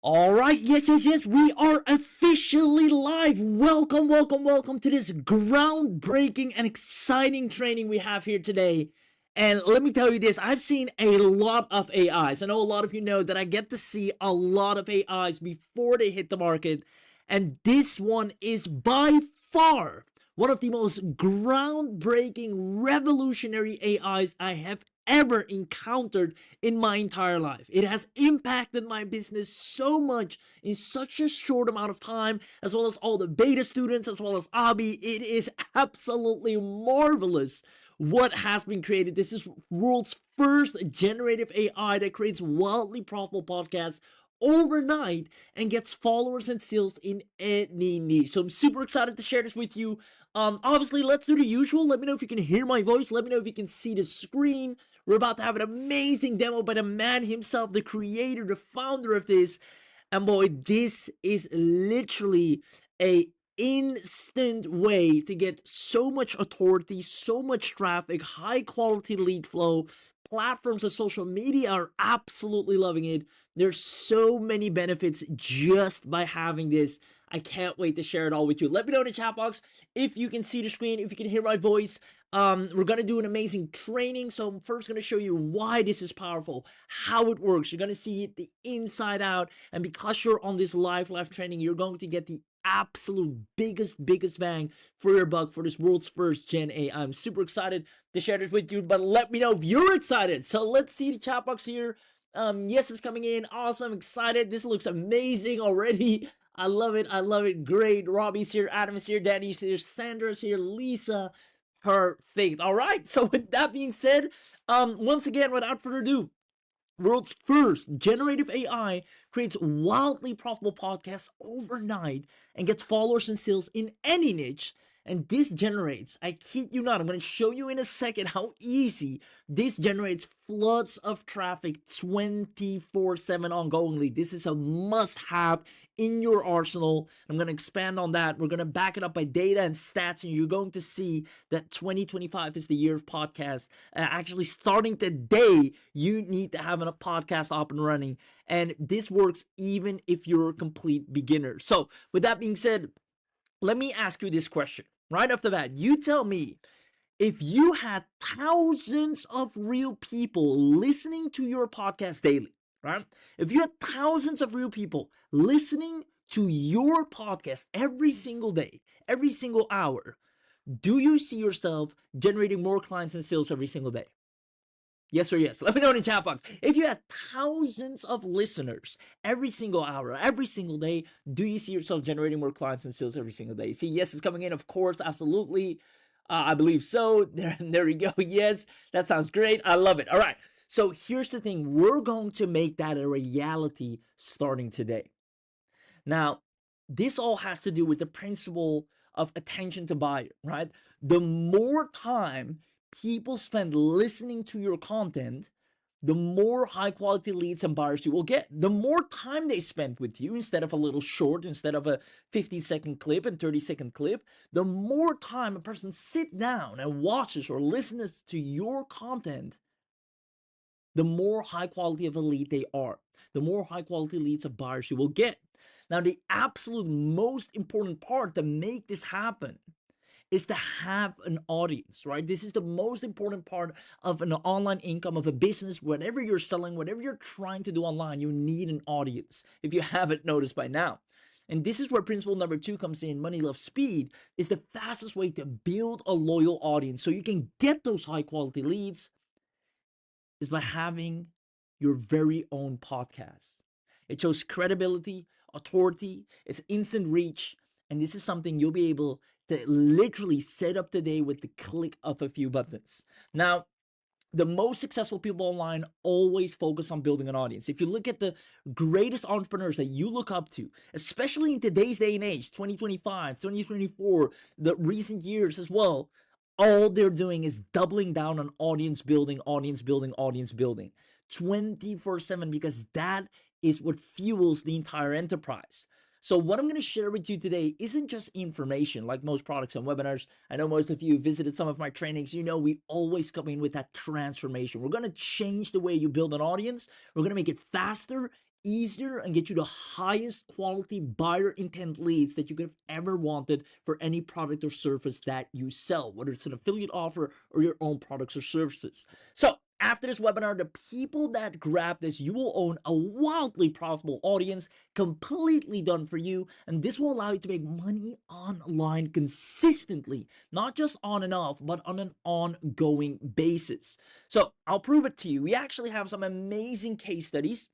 All right, yes, we are officially live. Welcome to this groundbreaking and exciting training we have here today. And let me tell you this, I've seen a lot of AIs. I know a lot of you know that I get to see a lot of AIs before they hit the market. And this one is by far one of the most groundbreaking, revolutionary AIs I have ever encountered in my entire life. It has impacted my business so much in such a short amount of time, as well as all the beta students, as well as Abhi. It is absolutely marvelous what has been created. This is world's first generative AI that creates wildly profitable podcasts overnight and gets followers and sales in any niche. So I'm super excited to share this with you. Obviously, let's do the usual. Let me know if you can hear my voice. Let me know if you can see the screen. We're about to have an amazing demo by the man himself, the creator, the founder of this. And boy, this is literally a instant way to get so much authority, so much traffic, high quality lead flow. Platforms and social media are absolutely loving it. There's so many benefits just by having this. I can't wait to share it all with you. Let me know in the chat box if you can see the screen, if you can hear my voice. We're going to do an amazing training. So I'm first going to show you why this is powerful, how it works. You're going to see it the inside out. And because you're on this live training, you're going to get the absolute biggest bang for your buck for this world's first Gen A. I'm super excited to share this with you, but let me know if you're excited. So let's see the chat box here. Yes, it's coming in. Awesome, excited. This looks amazing already. I love it. Great. Robbie's here, Adam is here, Danny's here, Sandra's here, Lisa. Perfect. All right. So with that being said, once again, without further ado, world's first generative AI creates wildly profitable podcasts overnight and gets followers and sales in any niche. And this generates, I kid you not, I'm going to show you in a second how easy this generates floods of traffic 24/7 ongoingly. This is a must have in your arsenal. I'm going to expand on that. We're going to back it up by data and stats, and you're going to see that 2025 is the year of podcasts. Actually, starting today, you need to have a podcast up and running, and this works even if you're a complete beginner. So, with that being said, let me ask you this question right off the bat. You tell me, if you had thousands of real people listening to your podcast daily, right? If you had thousands of real people listening to your podcast every single day, every single hour, do you see yourself generating more clients and sales every single day? Yes or yes? Let me know in the chat box. If you had thousands of listeners every single hour, every single day, do you see yourself generating more clients and sales every single day? See, yes is coming in, of course, absolutely. I believe so. There we go. Yes, that sounds great. I love it. All right. So here's the thing. We're going to make that a reality starting today. Now, this all has to do with the principle of attention to buyer, right? The more time people spend listening to your content, the more high quality leads and buyers you will get. The more time they spend with you, instead of a little short, instead of a 50-second clip and 30-second clip, the more time a person sit down and watches or listens to your content, the more high quality of a lead they are, the more high quality leads of buyers you will get. Now, the absolute most important part to make this happen is to have an audience, right? This is the most important part of an online income, of a business. Whatever you're selling, whatever you're trying to do online, you need an audience, if you haven't noticed by now. And this is where principle number 2 comes in. Money loves speed is the fastest way to build a loyal audience so you can get those high quality leads is by having your very own podcast. It shows credibility, authority, it's instant reach, and this is something you'll be able to literally set up today with the click of a few buttons. Now, the most successful people online always focus on building an audience. If you look at the greatest entrepreneurs that you look up to, especially in today's day and age, 2025, 2024, the recent years as well, all they're doing is doubling down on audience building 24/7, because that is what fuels the entire enterprise. So what I'm going to share with you today isn't just information like most products and webinars. I know most of you visited some of my trainings. You know, we always come in with that transformation. We're going to change the way you build an audience. We're going to make it faster, easier and get you the highest quality buyer intent leads that you could have ever wanted for any product or service that you sell, whether it's an affiliate offer or your own products or services. So after this webinar, the people that grab this, you will own a wildly profitable audience completely done for you, and this will allow you to make money online consistently, not just on and off, but on an ongoing basis. So I'll prove it to you. We actually have some amazing case studies,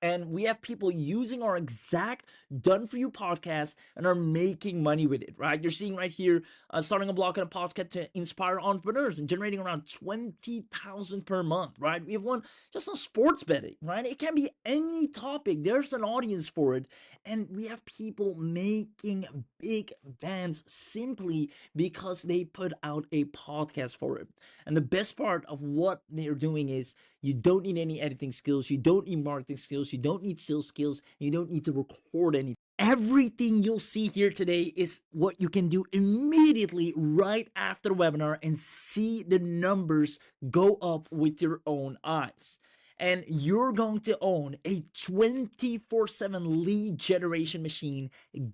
and we have people using our exact done for you podcast and are making money with it, right? You're seeing right here, starting a blog and a podcast to inspire entrepreneurs and generating around 20,000 per month, right? We have one just on sports betting, right? It can be any topic. There's an audience for it. And we have people making big bands simply because they put out a podcast for it. And the best part of what they're doing is you don't need any editing skills, you don't need marketing skills, you don't need sales skills, you don't need to record anything. Everything you'll see here today is what you can do immediately right after the webinar and see the numbers go up with your own eyes. And you're going to own a 24/7 lead generation machine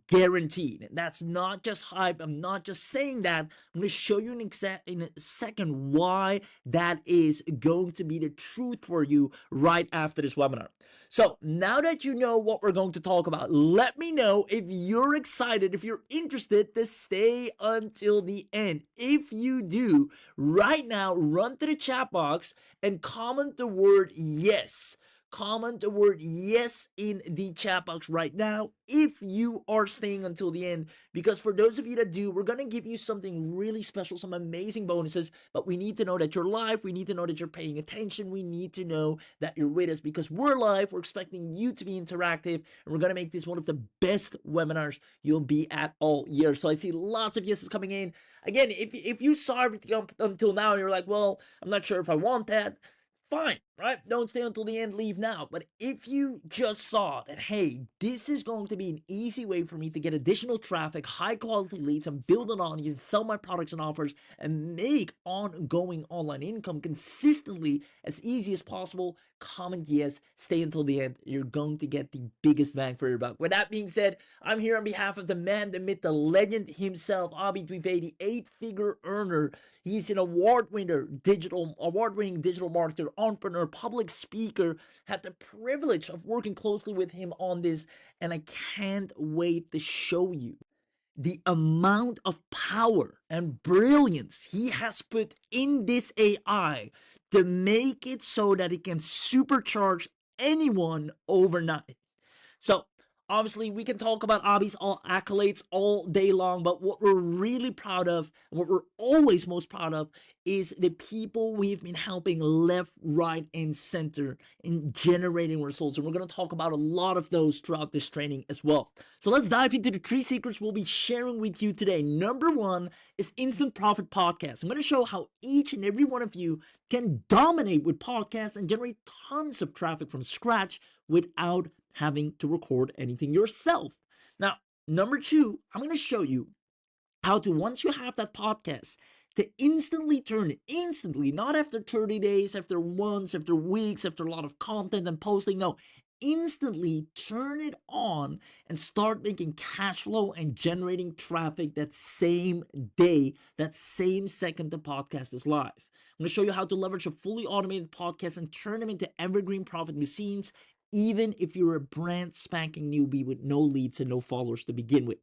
guaranteed. That's not just hype. I'm not just saying that. I'm going to show you in a second why that is going to be the truth for you right after this webinar. So now that you know what we're going to talk about, let me know if you're excited, if you're interested to stay until the end. If you do, right now, run to the chat box and comment the word yes. Comment the word yes in the chat box right now if you are staying until the end, because for those of you that do, we're going to give you something really special, some amazing bonuses, but we need to know that you're live, we need to know that you're paying attention, we need to know that you're with us, because we're live, we're expecting you to be interactive, and we're going to make this one of the best webinars you'll be at all year. So I see lots of yeses coming in. Again, if you saw everything up until now and you're like, well, I'm not sure if I want that, fine, right? Don't stay until the end, leave now. But if you just saw that, hey, this is going to be an easy way for me to get additional traffic, high quality leads, and build an audience, sell my products and offers, and make ongoing online income consistently as easy as possible, comment yes, stay until the end. You're going to get the biggest bang for your buck. With that being said, I'm here on behalf of the man, the myth, the legend himself, Abhi Dwivedi, 8-figure earner. He's an award-winning digital marketer, entrepreneur, public speaker. Had the privilege of working closely with him on this, and I can't wait to show you the amount of power and brilliance he has put in this AI to make it so that it can supercharge anyone overnight. So obviously we can talk about Abhi's accolades all day long, but what we're really proud of, and what we're always most proud of, is the people we've been helping left, right, and center in generating results. And we're going to talk about a lot of those throughout this training as well. So let's dive into the 3 secrets we'll be sharing with you today. Number 1 is Instant Profit Podcast. I'm going to show how each and every one of you can dominate with podcasts and generate tons of traffic from scratch without having to record anything yourself. Now, number 2, I'm going to show you how to, once you have that podcast, to instantly turn it, not after 30 days, after months, after weeks, after a lot of content and posting. No, instantly turn it on and start making cash flow and generating traffic that same day, that same second the podcast is live. I'm going to show you how to leverage a fully automated podcast and turn them into evergreen profit machines, even if you're a brand spanking newbie with no leads and no followers to begin with.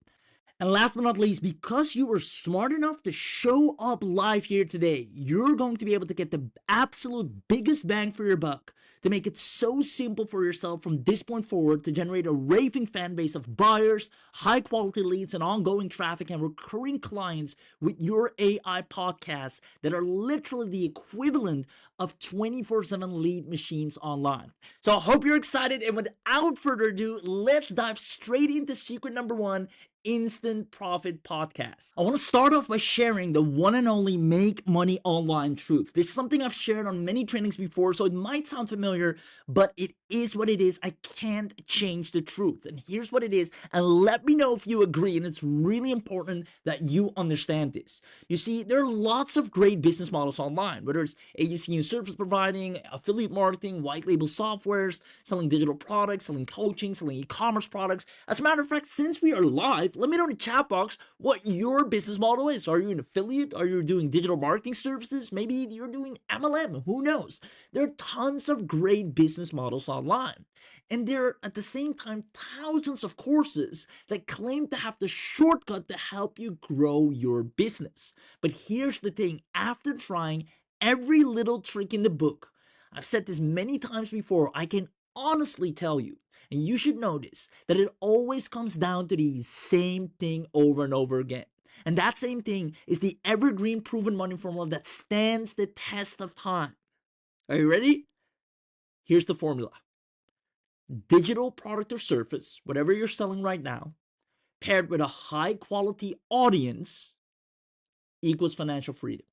And last but not least, because you were smart enough to show up live here today, you're going to be able to get the absolute biggest bang for your buck to make it so simple for yourself from this point forward to generate a raving fan base of buyers, high quality leads, and ongoing traffic and recurring clients with your AI podcasts that are literally the equivalent of 24/7 lead machines online. So I hope you're excited, and without further ado, let's dive straight into secret number 1, Instant Profit Podcast. I want to start off by sharing the one and only make money online truth. This is something I've shared on many trainings before, so it might sound familiar, but it is what it is. I can't change the truth. And here's what it is, and let me know if you agree, and it's really important that you understand this. You see, there are lots of great business models online, whether it's agency and service providing, affiliate marketing, white label softwares, selling digital products, selling coaching, selling e-commerce products. As a matter of fact, since we are live, let me know in the chat box what your business model is. Are you an affiliate? Are you doing digital marketing services? Maybe you're doing MLM. Who knows? There are tons of great business models online. And there are at the same time thousands of courses that claim to have the shortcut to help you grow your business. But here's the thing, after trying every little trick in the book, I've said this many times before, I can honestly tell you, and you should know this, that it always comes down to the same thing over and over again. And that same thing is the evergreen proven money formula that stands the test of time. Are you ready? Here's the formula. Digital product or service, whatever you're selling right now, paired with a high quality audience equals financial freedom.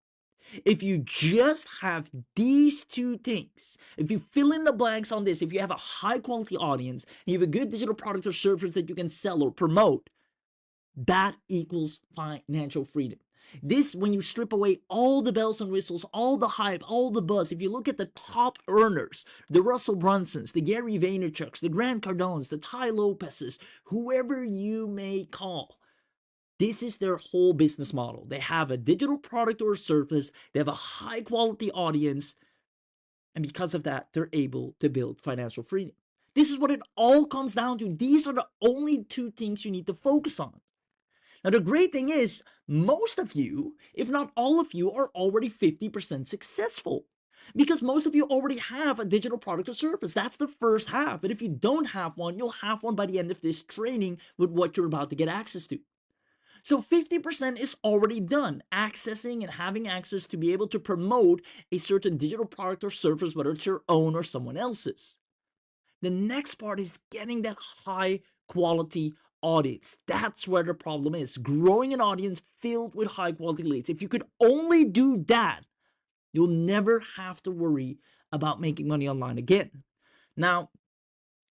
If you just have these two things, if you fill in the blanks on this, if you have a high quality audience, and you have a good digital product or service that you can sell or promote, that equals financial freedom. This, when you strip away all the bells and whistles, all the hype, all the buzz, if you look at the top earners, the Russell Brunsons, the Gary Vaynerchuks, the Grant Cardones, the Ty Lopez's, whoever you may call, this is their whole business model. They have a digital product or service, they have a high quality audience, and because of that, they're able to build financial freedom. This is what it all comes down to. These are the only two things you need to focus on. Now, the great thing is, most of you, if not all of you, are already 50% successful. Because most of you already have a digital product or service. That's the first half. And if you don't have one, you'll have one by the end of this training with what you're about to get access to. So 50% is already done, accessing and having access to be able to promote a certain digital product or service, whether it's your own or someone else's. The next part is getting that high quality audience. That's where the problem is. Growing an audience filled with high quality leads. If you could only do that, you'll never have to worry about making money online again. Now,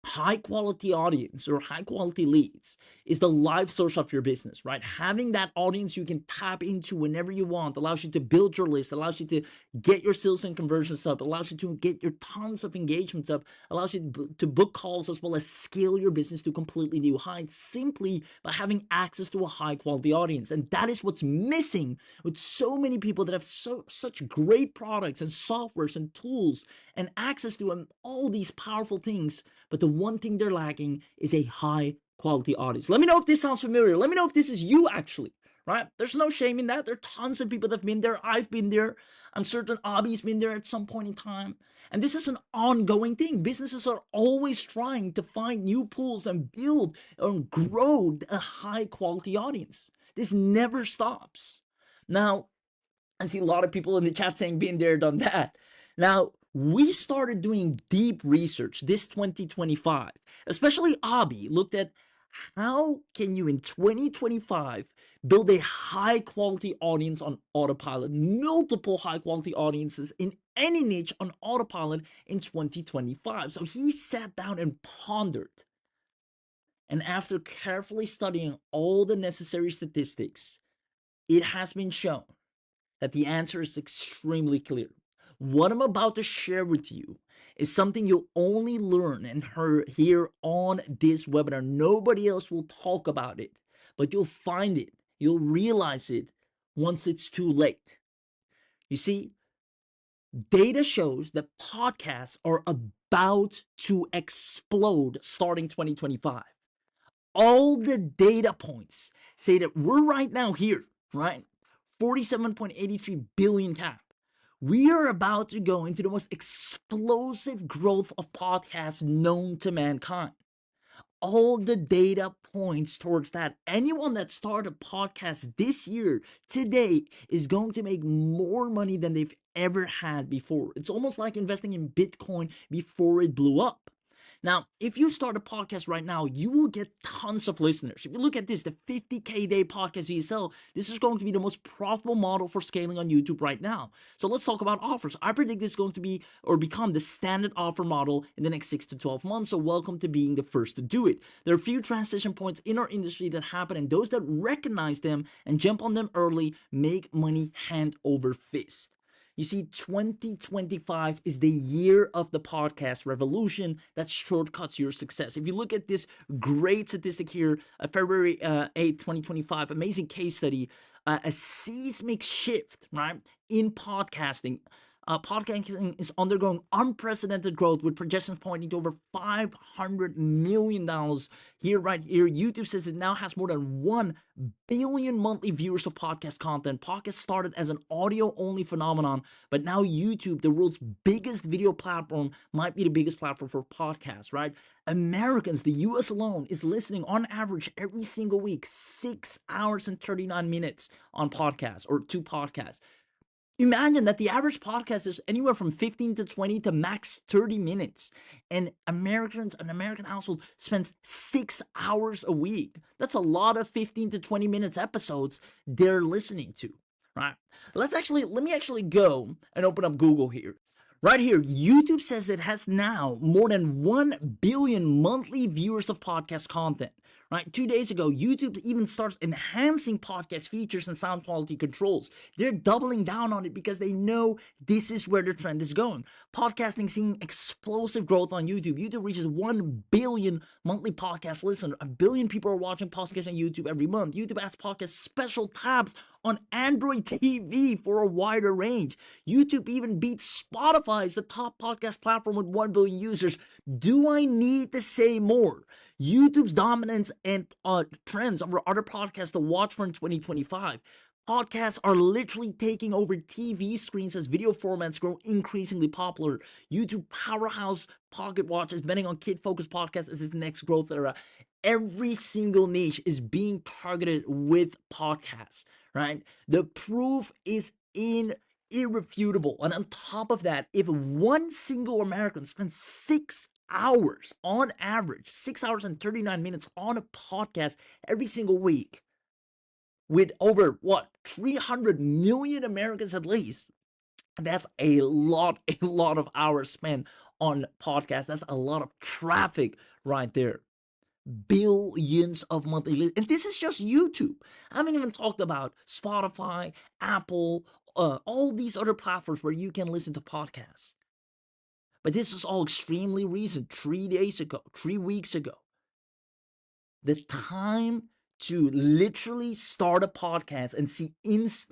high quality audience or high quality leads is the live source of your business, right? Having that audience you can tap into whenever you want allows you to build your list, allows you to get your sales and conversions up, allows you to get your tons of engagements up, allows you to book calls as well as scale your business to completely new heights simply by having access to a high quality audience. And that is what's missing with so many people that have such great products and softwares and tools and access to all these powerful things, but the one thing they're lacking is a high quality audience. Let me know if this sounds familiar. Let me know if this is you actually, right? There's no shame in that. There are tons of people that have been there. I've been there. I'm certain Abhi's been there at some point in time. And this is an ongoing thing. Businesses are always trying to find new pools and build and grow a high quality audience. This never stops. Now, I see a lot of people in the chat saying been there, done that. Now, we started doing deep research this 2025, especially Abhi looked at how can you in 2025 build a high quality audience on autopilot, multiple high quality audiences in any niche on autopilot in 2025. So he sat down and pondered. And after carefully studying all the necessary statistics, it has been shown that the answer is extremely clear. What I'm about to share with you is something you'll only learn and hear on this webinar. Nobody else will talk about it, but you'll find it. You'll realize it once it's too late. You see, data shows that podcasts are about to explode starting 2025. All the data points say that we're right now here, right? 47.83 billion cap. We are about to go into the most explosive growth of podcasts known to mankind. All the data points towards that. Anyone that started a podcast this year, today, is going to make more money than they've ever had before. It's almost like investing in Bitcoin before it blew up. Now, if you start a podcast right now, you will get tons of listeners. If you look at this, the 50K day podcast ESL, this is going to be the most profitable model for scaling on YouTube right now. So let's talk about offers. I predict this is going to be or become the standard offer model in the next 6 to 12 months. So welcome to being the first to do it. There are a few transition points in our industry that happen, and those that recognize them and jump on them early make money hand over fist. You see, 2025 is the year of the podcast revolution that shortcuts your success. If you look at this great statistic here, February 8th, 2025, amazing case study, a seismic shift, right, in podcasting. Podcasting is undergoing unprecedented growth with projections pointing to over $500 million here, right here. YouTube says it now has more than 1 billion monthly viewers of podcast content. Podcasts started as an audio-only phenomenon, but now YouTube, the world's biggest video platform, might be the biggest platform for podcasts, right? Americans, the US alone, is listening on average every single week 6 hours and 39 minutes on podcasts or to podcasts. Imagine that the average podcast is anywhere from 15 to 20 to max 30 minutes. And Americans, an American household spends 6 hours a week. That's a lot of 15 to 20 minutes episodes they're listening to, right? Let me actually go and open up Google here. Right here, YouTube says it has now more than 1 billion monthly viewers of podcast content. Right? 2 days ago, YouTube even starts enhancing podcast features and sound quality controls. They're doubling down on it because they know this is where the trend is going. Podcasting seeing explosive growth on YouTube. YouTube reaches 1 billion monthly podcast listeners. 1 billion people are watching podcasts on YouTube every month. YouTube adds podcast special tabs on Android TV for a wider range. YouTube even beats Spotify as the top podcast platform with 1 billion users. Do I need to say more? YouTube's dominance and trends over other podcasts to watch for in 2025. Podcasts are literally taking over TV screens as video formats grow increasingly popular. YouTube powerhouse Pocket Watch is betting on kid-focused podcasts as its next growth era. Every single niche is being targeted with podcasts, right? The proof is irrefutable. And on top of that, if one single American spends 6 hours on average, 6 hours and 39 minutes on a podcast every single week, with over 300 million Americans at least, that's a lot of hours spent on podcasts. That's a lot of traffic right there. Billions of monthly listeners. And this is just YouTube. I haven't even talked about Spotify, Apple, all these other platforms where you can listen to podcasts. But this is all extremely recent. 3 days ago, 3 weeks ago. The time to literally start a podcast and see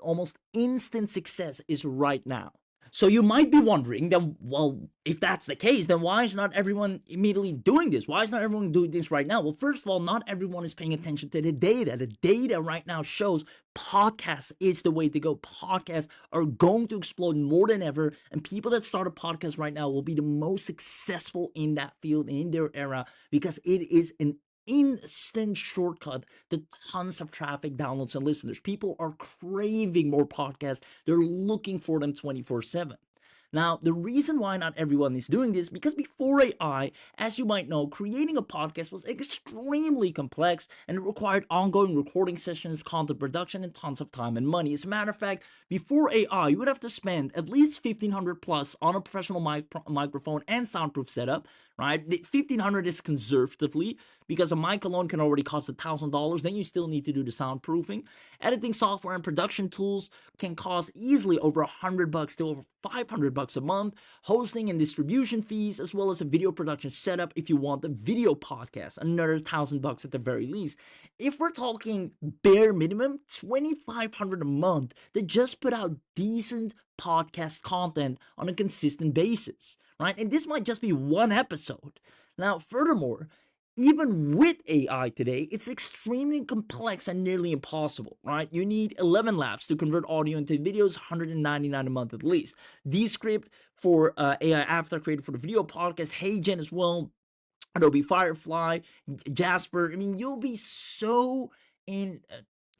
almost instant success is right now. So you might be wondering, then, well, if that's the case, then why is not everyone immediately doing this? Why is not everyone doing this right now? Well, first of all, not everyone is paying attention to the data. The data right now shows podcasts is the way to go. Podcasts are going to explode more than ever, and people that start a podcast right now will be the most successful in that field in their era because it is an instant shortcut to tons of traffic, downloads, and listeners. People are craving more podcasts. They're looking for them 24/7. Now, the reason why not everyone is doing this, because before AI, as you might know, creating a podcast was extremely complex and it required ongoing recording sessions, content production, and tons of time and money. As a matter of fact, before AI, you would have to spend at least $1,500 plus on a professional microphone and soundproof setup, right? The $1,500 is conservatively because a mic alone can already cost $1,000. Then you still need to do the soundproofing. Editing software and production tools can cost easily over $100 to over $500 a month. Hosting and distribution fees, as well as a video production setup if you want a video podcast, another $1,000 at the very least. If we're talking bare minimum, $2,500 a month to just put out decent podcast content on a consistent basis, right? And this might just be one episode. Now, furthermore, even with AI today, it's extremely complex and nearly impossible, right? You need 11 labs to convert audio into videos, $199 a month at least. Descript for AI Avatar created for the video podcast, HeyGen as well, Adobe Firefly, Jasper. I mean, you'll be so in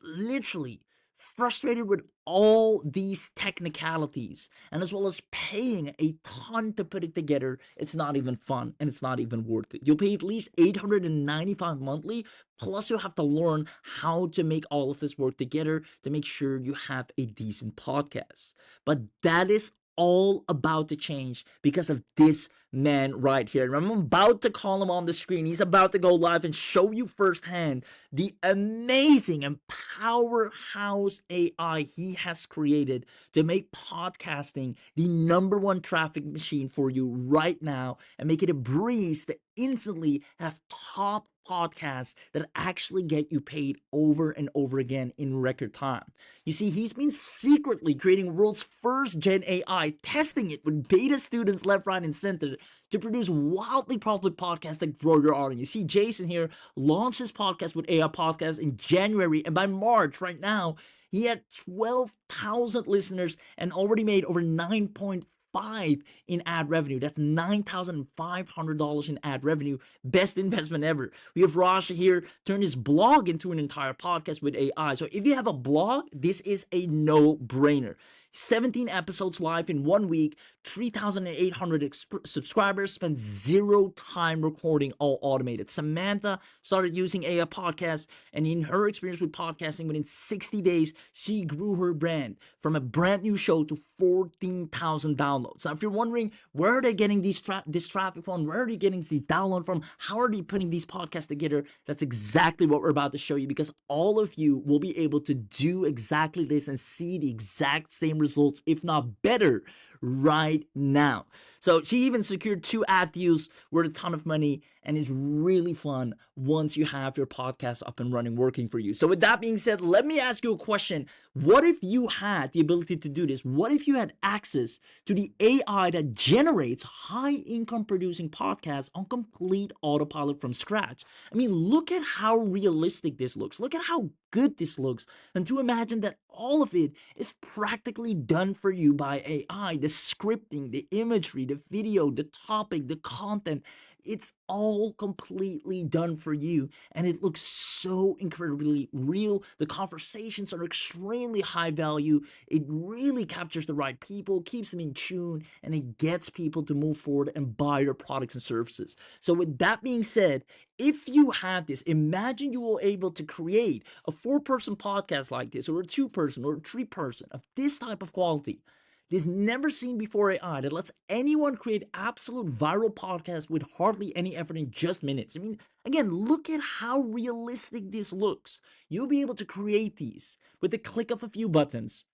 literally frustrated with all these technicalities, and as well as paying a ton to put it together, it's not even fun and it's not even worth it. You'll pay at least $895 monthly, plus you have to learn how to make all of this work together to make sure you have a decent podcast. But that is all about to change because of this man right here. I'm about to call him on the screen. He's about to go live and show you firsthand the amazing and powerhouse AI he has created to make podcasting the number one traffic machine for you right now and make it a breeze to instantly have top podcasts that actually get you paid over and over again in record time. You see, he's been secretly creating world's first gen AI, testing it with beta students left, right, and center to produce wildly profitable podcasts that grow your audience. You see, Jason here launched his podcast with AIPodcasts in January, and by March, right now, he had 12,000 listeners and already made over 9.5 in ad revenue. That's $9,500 in ad revenue. Best investment ever. We have Rasha here turned his blog into an entire podcast with AI. So if you have a blog, this is a no-brainer. 17 episodes live in 1 week, 3,800 subscribers, spent zero time recording, all automated. Samantha started using AI Podcasts, and in her experience with podcasting, within 60 days, she grew her brand from a brand new show to 14,000 downloads. Now, if you're wondering, where are they getting this traffic from? Where are they getting these downloads from? How are they putting these podcasts together? That's exactly what we're about to show you, because all of you will be able to do exactly this and see the exact same results, if not better, right now. So she even secured 2 ad deals worth a ton of money, and is really fun once you have your podcast up and running, working for you. So with that being said, let me ask you a question. What if you had the ability to do this? What if you had access to the AI that generates high income producing podcasts on complete autopilot from scratch? I mean, look at how realistic this looks. Look at how good this looks. And to imagine that all of it is practically done for you by AI. The scripting, the imagery, the video, the topic, the content, it's all completely done for you, and it looks so incredibly real. The conversations are extremely high value. It really captures the right people, keeps them in tune, and it gets people to move forward and buy your products and services. So with that being said, if you have this, imagine you were able to create a 4-person podcast like this, or a 2-person, or a 3-person of this type of quality. This never seen before AI that lets anyone create absolute viral podcasts with hardly any effort in just minutes. I mean, again, look at how realistic this looks. You'll be able to create these with the click of a few buttons.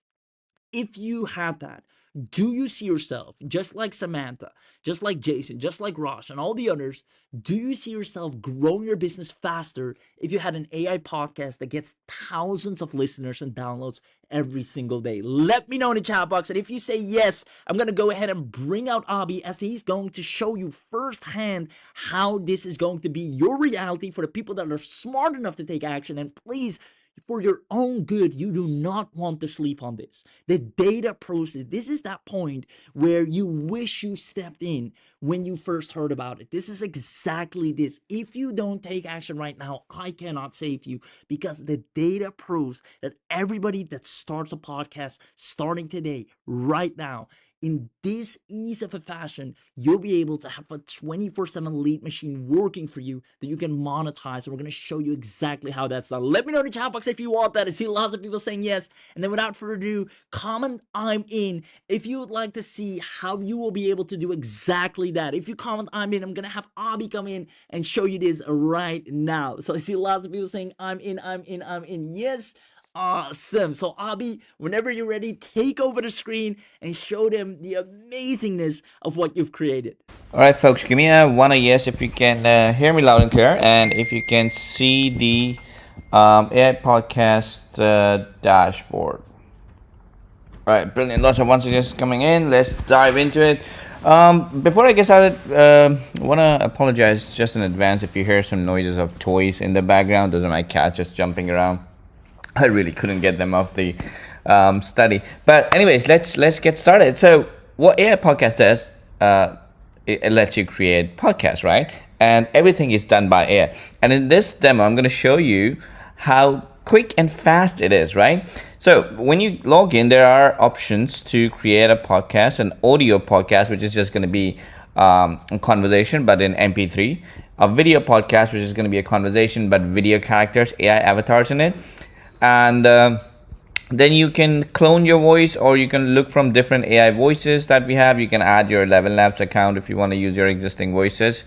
If you have that, do you see yourself, just like Samantha, just like Jason, just like Rosh, and all the others, do you see yourself growing your business faster if you had an AI podcast that gets thousands of listeners and downloads every single day? Let me know in the chat box. And if you say yes, I'm going to go ahead and bring out Abhi, as he's going to show you firsthand how this is going to be your reality for the people that are smart enough to take action. And please, for your own good, you do not want to sleep on this. The data proves it. This is that point where you wish you stepped in when you first heard about it. This is exactly this. If you don't take action right now, I cannot save you, because the data proves that everybody that starts a podcast starting today, right now, in this ease of a fashion, you'll be able to have a 24/7 lead machine working for you that you can monetize. And we're going to show you exactly how that's done. Let me know in the chat box if you want that. I see lots of people saying yes. And then without further ado, comment "I'm in" if you would like to see how you will be able to do exactly that. If you comment "I'm in," I'm going to have Abhi come in and show you this right now. So I see lots of people saying "I'm in, I'm in, I'm in." Yes. Awesome. So Abhi, whenever you're ready, take over the screen and show them the amazingness of what you've created. All right, folks, give me a one, a yes if you can hear me loud and clear, and if you can see the AI podcast dashboard. All right, brilliant. Lots of one suggestions coming in. Let's dive into it. Before I get started, want to apologize just in advance if you hear some noises of toys in the background. Those are my cats just jumping around. I really couldn't get them off the study. But anyways, let's get started. So what AI Podcast does, it lets you create podcasts, right? And everything is done by AI. And in this demo, I'm going to show you how quick and fast it is, right? So when you log in, there are options to create a podcast, an audio podcast, which is just going to be a conversation but in MP3, a video podcast, which is going to be a conversation but video characters, AI avatars in it, and then you can clone your voice, or you can look from different AI voices that we have. You can add your 11 Labs account if you want to use your existing voices.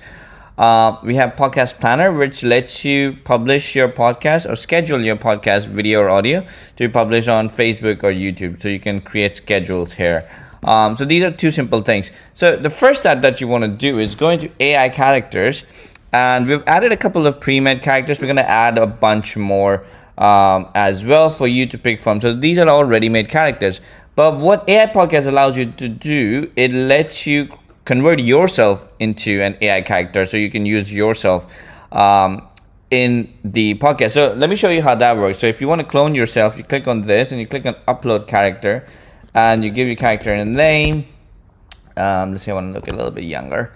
We have Podcast Planner, which lets you publish your podcast or schedule your podcast video or audio to publish on Facebook or YouTube. So you can create schedules here. So these are two simple things. So the first step that you want to do is go into AI characters, and we've added a couple of pre-made characters. We're going to add a bunch more as well for you to pick from. So these are all ready-made characters. But what AI Podcast allows you to do, it lets you convert yourself into an AI character, so you can use yourself in the podcast. So let me show you how that works. So if you want to clone yourself, you click on this and you click on upload character, and you give your character a name. Let's say I want to look a little bit younger.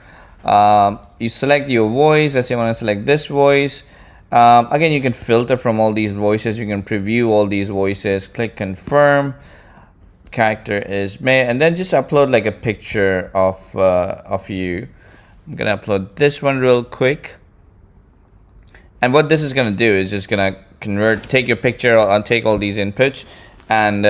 You select your voice. Let's say I want to select this voice. Again, you can filter from all these voices. You can preview all these voices. Click confirm. Character is made, and then just upload like a picture of you. I'm gonna upload this one real quick, and what this is gonna do is just gonna take your picture and take all these inputs and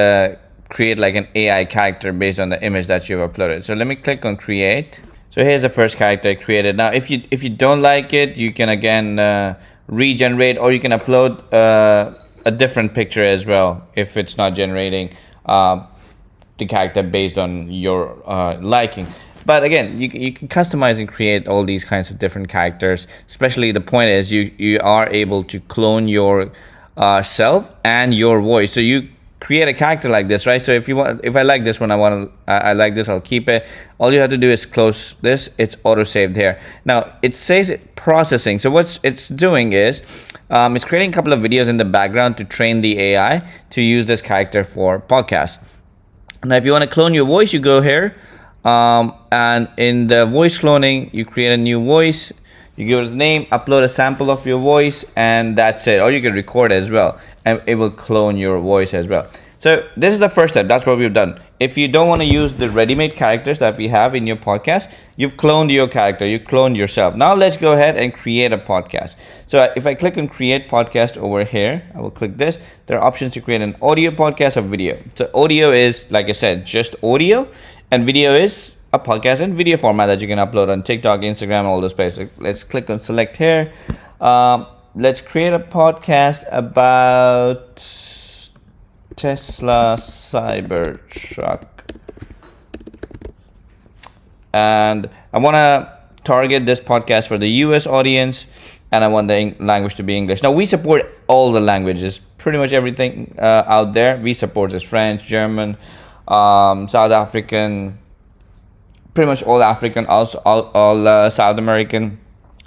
create like an AI character based on the image that you've uploaded. So let me click on create. So here's the first character I created. Now if you don't like it, you can again regenerate, or you can upload a different picture as well if it's not generating the character based on your liking. But again, you can customize and create all these kinds of different characters. Especially the point is you are able to clone your self and your voice. So you create a character like this, right? So if I like this one, I like this, I'll keep it. All you have to do is close this. It's auto saved here. Now it says processing. So what it's doing is it's creating a couple of videos in the background to train the AI to use this character for podcasts. Now, if you want to clone your voice, you go here, and in the voice cloning, you create a new voice, you give it a name, upload a sample of your voice, and that's it. Or you can record as well, and it will clone your voice as well. So this is the first step. That's what we've done. If you don't want to use the ready-made characters that we have in your podcast, you've cloned your character, you cloned yourself. Now let's go ahead and create a podcast. So if I click on create podcast over here, I will click this. There are options to create an audio podcast or video. So audio is, like I said, just audio, and video is a podcast in video format that you can upload on TikTok, Instagram, all those places. Let's click on select here. Let's create a podcast about Tesla Cybertruck, and I want to target this podcast for the US audience, and I want the language to be English. Now we support all the languages, pretty much everything out there. We support is French, German, South African, pretty much all African, also all South American,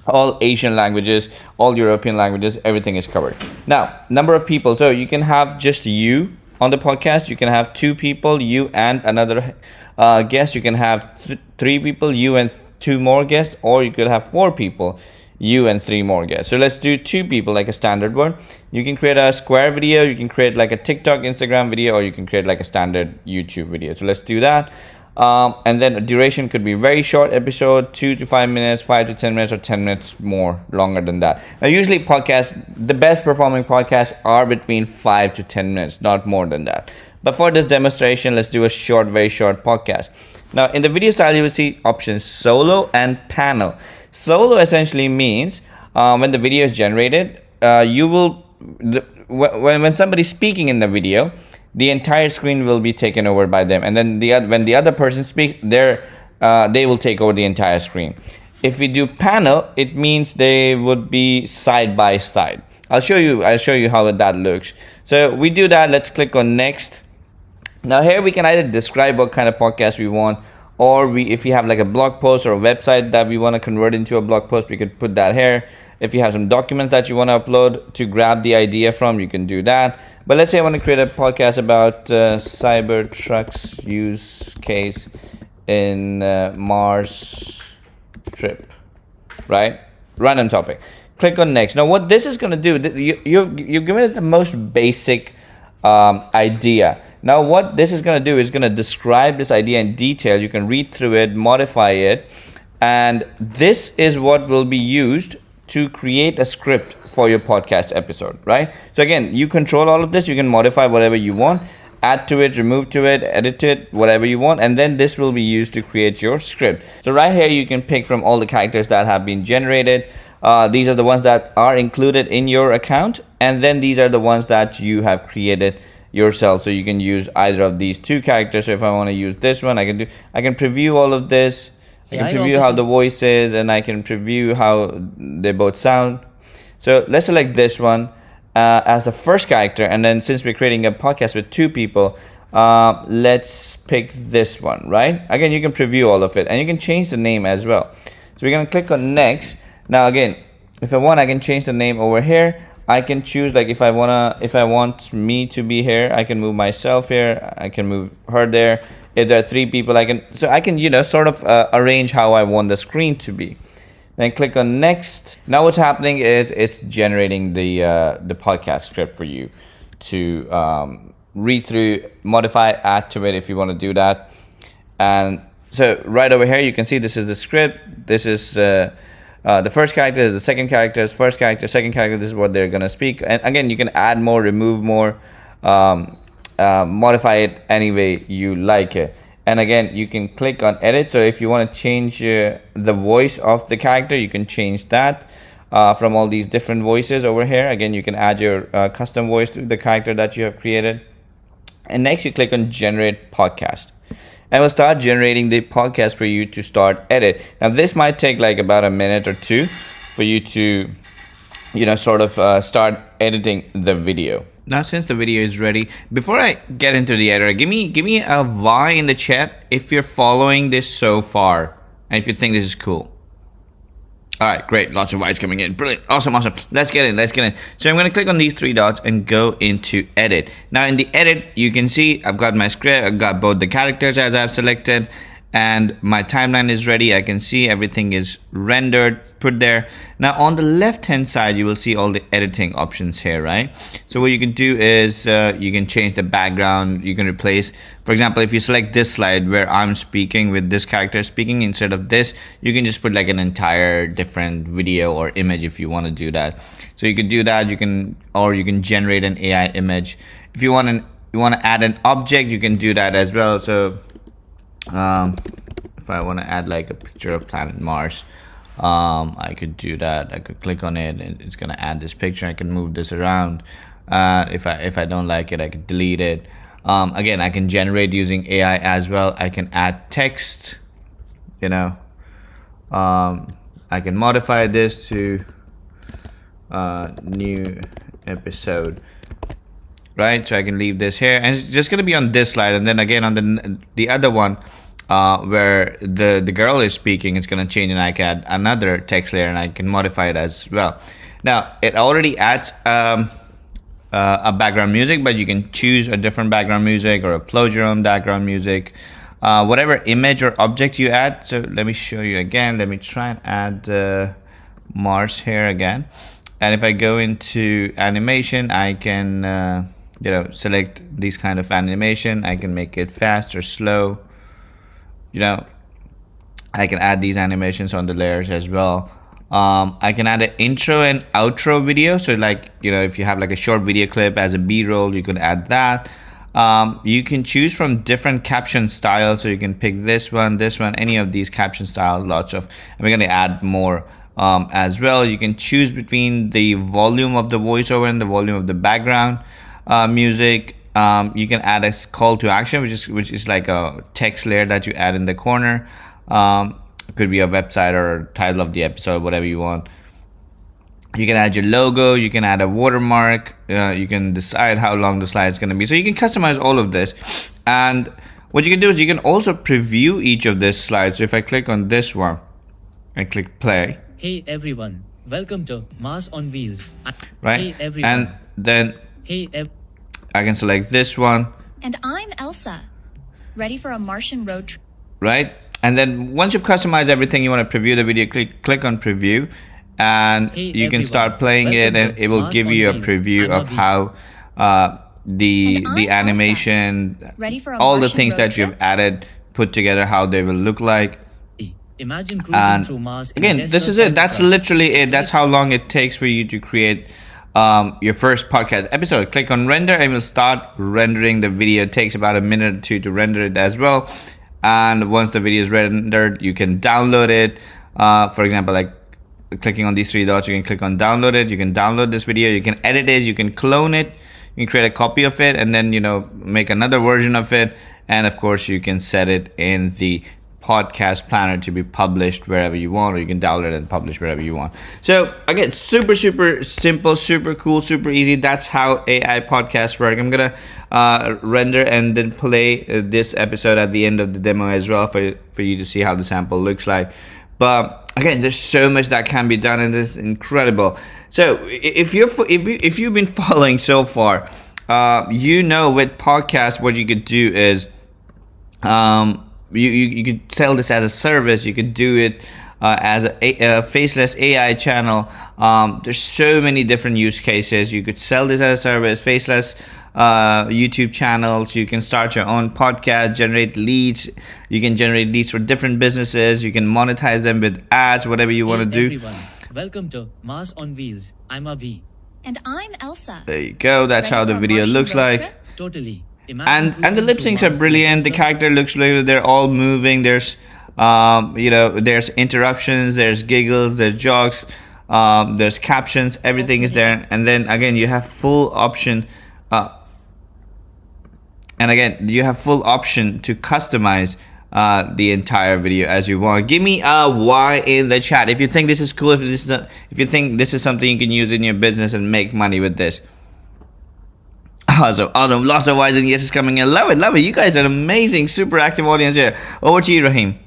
all Asian languages, all European languages, everything is covered. Now, number of people. So you can have just you on the podcast. You can have 2 people, you and another guest. You can have 3 people, you and 2 more guests, or you could have 4 people, you and 3 more guests. So let's do 2 people, like a standard one. You can create a square video. You can create like a TikTok, Instagram video, or you can create like a standard YouTube video. So let's do that. And then duration could be very short episode, 2 to 5 minutes, 5 to 10 minutes, or 10 minutes more longer than that. Now, usually podcasts, the best performing podcasts are between 5 to 10 minutes, not more than that. But for this demonstration, let's do a short, very short podcast. Now, in the video style, you will see options solo and panel. Solo essentially means when the video is generated, when somebody's speaking in the video, the entire screen will be taken over by them, and then when the other person speaks, they will take over the entire screen. If we do panel, it means they would be side by side. I'll show you how that looks. So we do that. Let's click on next. Now here we can either describe what kind of podcast we want, or if we have like a blog post or a website that we want to convert into a blog post, we could put that here. If you have some documents that you want to upload to grab the idea from, you can do that. But let's say I want to create a podcast about Cybertruck's use case in Mars trip, right? Random topic. click on next. Now what this is going to do, you're given it the most basic idea. Now what this is going to do is going to describe this idea in detail. You can read through it, modify it, and this is what will be used to create a script for your podcast episode, right? So again, you control all of this. You can modify whatever you want, add to it, remove to it, edit it, whatever you want, and then this will be used to create your script. So right here you can pick from all the characters that have been generated. These are the ones that are included in your account, and then these are the ones that you have created yourself. So you can use either of these two characters. So if I want to use this one, I can preview all of this. I can preview how the voice is, and I can preview how they both sound. So let's select this one as the first character, and then since we're creating a podcast with two people, let's pick this one, right? Again, you can preview all of it, and you can change the name as well. So we're gonna click on next. Now again, if I want, I can change the name over here. I can choose, like, if I want me to be here, I can move myself here, I can move her there. If there are three people, I can sort of arrange how I want the screen to be. Then click on next. Now what's happening is it's generating the podcast script for you to read through, modify, add to it if you want to do that. And so right over here, you can see this is the script. This is the first character, the second character, first character, second character. This is what they're gonna speak. And again, you can add more, remove more, modify it any way you like it. And again, you can click on edit. So if you want to change the voice of the character, you can change that from all these different voices over here. Again, you can add your custom voice to the character that you have created. And next you click on generate podcast, and we'll start generating the podcast for you to start edit. Now this might take like about a minute or two for you to sort of start editing the video. Now since the video is ready, before I get into the editor, give me a Y in the chat if you're following this so far and if you think this is cool. All right, great. Lots of Y's coming in. Brilliant. Awesome. Let's get in. So I'm going to click on these three dots and go into edit. Now in the edit, you can see I've got my script. I've got both the characters as I've selected, and my timeline is ready. I can see everything is rendered, put there. Now on the left hand side, you will see all the editing options here, right? So what you can do is you can change the background. You can replace, for example, if you select this slide where I'm speaking with this character speaking, instead of this, you can just put like an entire different video or image if you want to do that. So you could do that. You can generate an AI image. If you want to add an object, you can do that as well. So if I want to add like a picture of planet Mars, I could do that. I could click on it and it's going to add this picture. I can move this around. If I don't like it, I could delete it. Again, I can generate using AI as well. I can add text, I can modify this to new episode, right? So I can leave this here, and it's just going to be on this slide. And then again on the other one, where the girl is speaking, it's going to change, and I can add another text layer, and I can modify it as well. Now it already adds a background music, but you can choose a different background music or upload your own background music, whatever image or object you add. So let me show you again. Let me try and add Mars here again, and if I go into animation, I can select these kind of animation. I can make it fast or slow. I can add these animations on the layers as well. I can add an intro and outro video. So like, if you have like a short video clip as a B-roll, you could add that. You can choose from different caption styles. So you can pick this one, any of these caption styles, lots of, and we're going to add more as well. You can choose between the volume of the voiceover and the volume of the background music. You can add a call to action, which is like a text layer that you add in the corner. It could be a website or title of the episode, whatever you want. You can add your logo. You can add a watermark. You can decide how long the slide is going to be. So you can customize all of this. And what you can do is you can also preview each of these slides. So if I click on this one and click play. Hey everyone, welcome to Mars on Wheels. Right? Hey everyone. And then I can select this one. And I'm Elsa, ready for a Martian road trip. Right? And then once you've customized everything, you want to preview the video, click on preview. and Hey you can everyone, start playing it, welcome and to it will Mass give on you a Wheels. preview I'm of Abhi. how And the I'm Elsa. animation, Ready for a all the Martian things road that you've trip? added put together, how they will look like. Imagine cruising And through Mars in a again, this Tesla is it. That's Cybertruck. literally it. So That's let's how long it takes for you to create your first podcast episode. Click on render and we'll start rendering the video. It takes about a minute or two to render it as well. And once the video is rendered, you can download it. For example, like clicking on these three dots, you can click on download it. You can download this video. You can edit it. You can clone it. You can create a copy of it and then, make another version of it. And of course, you can set it in the podcast planner to be published wherever you want, or you can download it and publish wherever you want. So again, super simple, super cool, super easy. That's how AI podcasts work. I'm gonna render and then play this episode at the end of the demo as well for you to see how the sample looks like. But again, there's so much that can be done, and it's incredible. So if you've been following so far, with podcasts, what you could do is you could sell this as a service. You could do it as a faceless AI channel. There's so many different use cases. You could sell this as a service, faceless YouTube channels. You can start your own podcast, generate leads. You can generate leads for different businesses. You can monetize them with ads, whatever you want to do. Everyone, welcome to Mass on Wheels. I'm Abhi. And I'm Elsa. There you go. That's Ready how for the a video Martian looks road like. trip? Totally. And the lip syncs are brilliant. The character looks really, they're all moving. There's there's interruptions, there's giggles, there's jokes, there's captions, everything is there. And then again, you have full option to customize the entire video as you want. Give me a Y in the chat if you think this is cool, if you think this is something you can use in your business and make money with this. Awesome. Lots of Y's and yeses coming in. Love it. You guys are an amazing, super active audience here. Over to you, Raheem.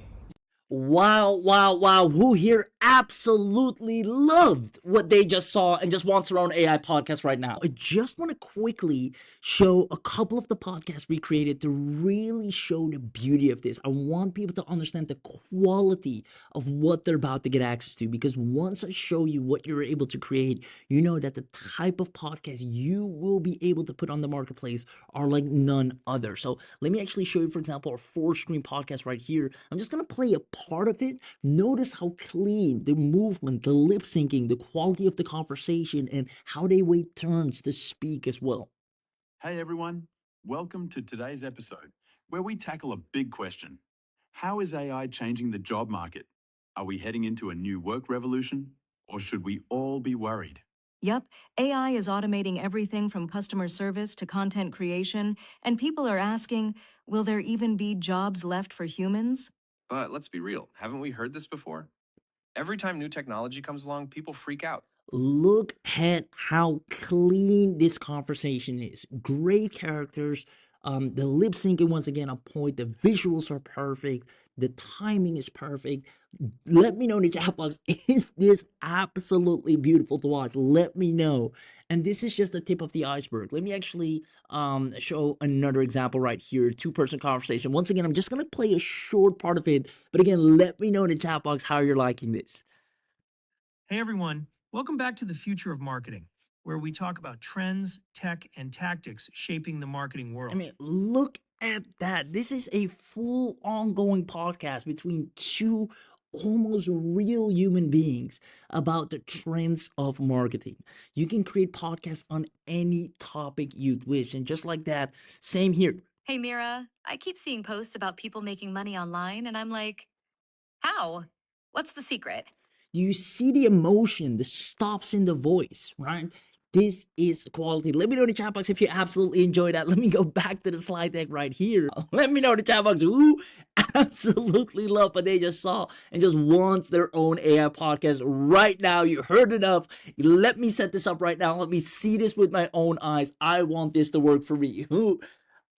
Wow. Who here absolutely loved what they just saw and just wants their own AI podcast right now? I just want to quickly show a couple of the podcasts we created to really show the beauty of this. I want people to understand the quality of what they're about to get access to, because once I show you what you're able to create, you know that the type of podcast you will be able to put on the marketplace are like none other. So let me actually show you, for example, our 4-screen podcast right here. I'm just going to play a part of it. Notice how clean the movement, the lip syncing, the quality of the conversation, and how they wait turns to speak as well. Hey everyone, welcome to today's episode where we tackle a big question. How is AI changing the job market? Are we heading into a new work revolution, or should we all be worried? Yep, AI is automating everything from customer service to content creation, and people are asking, will there even be jobs left for humans? But let's be real, haven't we heard this before? Every time new technology comes along, people freak out. Look at how clean this conversation is. Great characters. The lip syncing, once again, on point. The visuals are perfect. The timing is perfect. Let me know in the chat box, is this absolutely beautiful to watch? Let me know. And this is just the tip of the iceberg. Let me actually show another example right here. 2-person conversation. Once again, I'm just going to play a short part of it. But again, let me know in the chat box how you're liking this. Hey everyone, welcome back to the Future of Marketing, where we talk about trends, tech, and tactics shaping the marketing world. I mean, look at that. This is a full ongoing podcast between two almost real human beings about the trends of marketing. You can create podcasts on any topic you'd wish. And just like that, same here. Hey Mira, I keep seeing posts about people making money online, and I'm like, how? What's the secret? You see the emotion, the stops in the voice, right? This is quality. Let me know in the chat box if you absolutely enjoy that. Let me go back to the slide deck right here. Let me know in the chat box who absolutely love what they just saw and just wants their own AI podcast right now. You heard enough. Let me set this up right now. Let me see this with my own eyes. I want this to work for me. Who?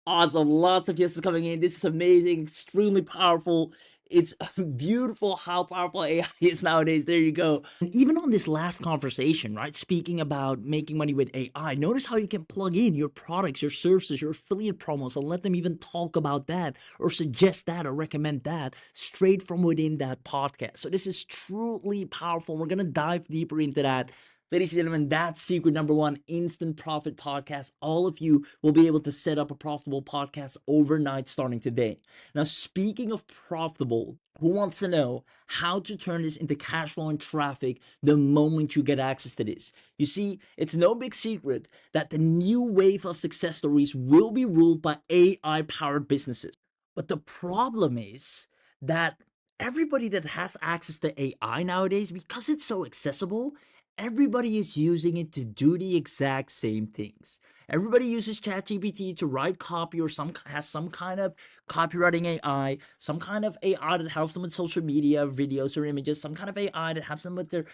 Awesome. Lots of yeses coming in. This is amazing. Extremely powerful. It's beautiful how powerful AI is nowadays. There you go. And even on this last conversation, right? Speaking about making money with AI, notice how you can plug in your products, your services, your affiliate promos, and let them even talk about that or suggest that or recommend that straight from within that podcast. So this is truly powerful. We're going to dive deeper into that. Ladies and gentlemen, that's secret number one, instant profit podcast. All of you will be able to set up a profitable podcast overnight starting today. Now, speaking of profitable, who wants to know how to turn this into cash flow and traffic the moment you get access to this? You see, it's no big secret that the new wave of success stories will be ruled by AI powered businesses. But the problem is that everybody that has access to AI nowadays, because it's so accessible, everybody is using it to do the exact same things. Everybody uses ChatGPT to write copy or has some kind of copywriting AI, some kind of AI that helps them with social media, videos or images, some kind of AI that helps them with their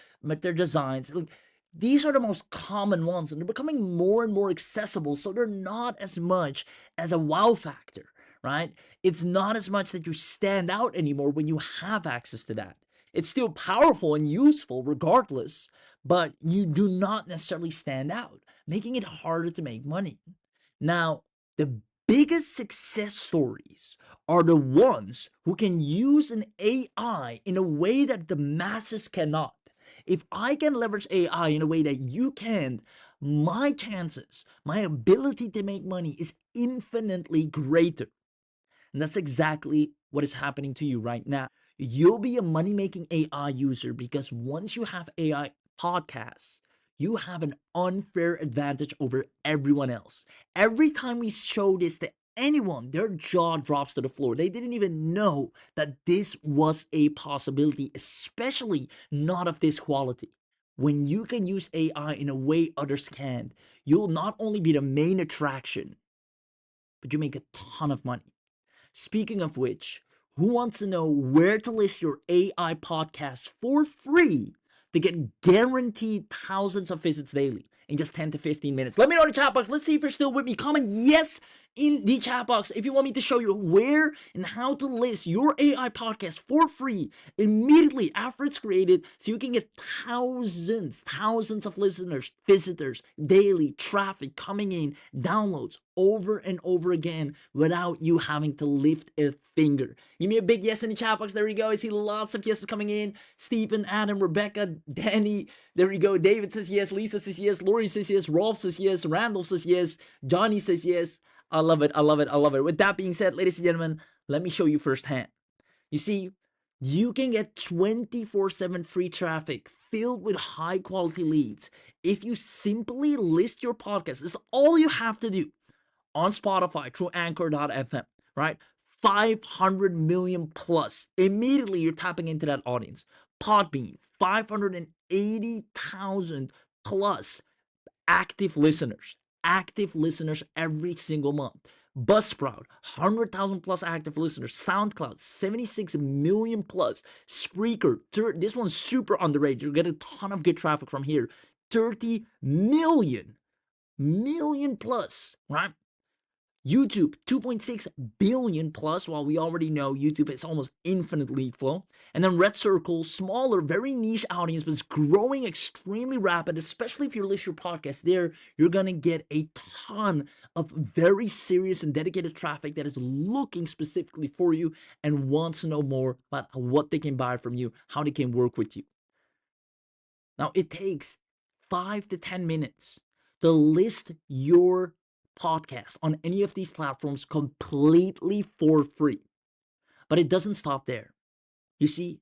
designs. Like, these are the most common ones, and they're becoming more and more accessible, so they're not as much as a wow factor, right? It's not as much that you stand out anymore when you have access to that. It's still powerful and useful regardless, but you do not necessarily stand out, making it harder to make money. Now, the biggest success stories are the ones who can use an AI in a way that the masses cannot. If I can leverage AI in a way that you can't, my chances, my ability to make money is infinitely greater. And that's exactly what is happening to you right now. You'll be a money making AI user because once you have AI podcasts, you have an unfair advantage over everyone else. Every time we show this to anyone, their jaw drops to the floor. They didn't even know that this was a possibility, especially not of this quality. When you can use AI in a way others can't, you'll not only be the main attraction, but you make a ton of money. Speaking of which, who wants to know where to list your AI podcast for free to get guaranteed thousands of visits daily in just 10 to 15 minutes? Let me know in the chat box. Let's see if you're still with me. Comment yes in the chat box if you want me to show you where and how to list your AI podcast for free immediately after it's created so you can get thousands of listeners, visitors, daily traffic coming in, downloads over and over again without you having to lift a finger. Give me a big yes in the chat box. There we go. I see lots of yeses coming in. Stephen, Adam, Rebecca, Danny. There we go. David says yes. Lisa says yes. Lori says yes. Rolf says yes. Randall says yes. Johnny says yes. I love it. I love it. I love it. With that being said, ladies and gentlemen, let me show you firsthand. You see, you can get 24/7 free traffic filled with high quality leads if you simply list your podcast. This is all you have to do on Spotify through anchor.fm, right? 500 million plus. Immediately you're tapping into that audience. Podbean, 580,000 plus active listeners every single month. Buzzsprout, 100,000 plus active listeners. SoundCloud, 76 million plus. Spreaker, this one's super underrated. You'll get a ton of good traffic from here. 30 million plus, right? YouTube, 2.6 billion plus, while we already know YouTube is almost infinite lead flow. And then Red Circle, smaller, very niche audience, but it's growing extremely rapid, especially if you list your podcast there. You're going to get a ton of very serious and dedicated traffic that is looking specifically for you and wants to know more about what they can buy from you, how they can work with you. Now, it takes 5 to 10 minutes to list your podcast on any of these platforms completely for free. But it doesn't stop there. You see,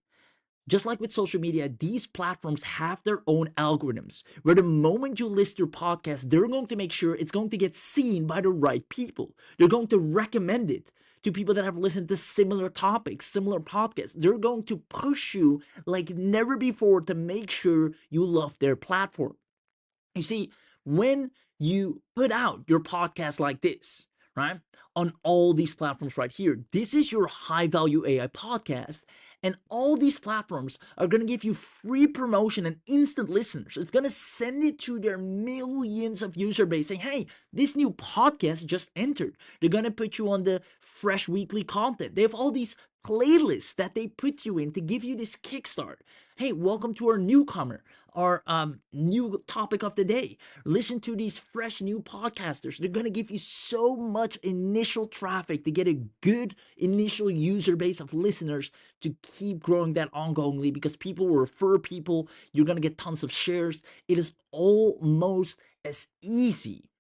just like with social media, these platforms have their own algorithms where the moment you list your podcast, they're going to make sure it's going to get seen by the right people. They're going to recommend it to people that have listened to similar topics, similar podcasts. They're going to push you like never before to make sure you love their platform. You see, when you put out your podcast like this, right, on all these platforms right here, this is your high value AI podcast. And all these platforms are going to give you free promotion and instant listeners. It's going to send it to their millions of user base saying, hey, this new podcast just entered. They're going to put you on the fresh weekly content. They have all these playlists that they put you in to give you this kickstart. Hey, welcome to our newcomer, our new topic of the day. Listen to these fresh new podcasters. They're gonna give you so much initial traffic to get a good initial user base of listeners to keep growing that ongoingly, because people will refer people. You're gonna get tons of shares. It is almost as easy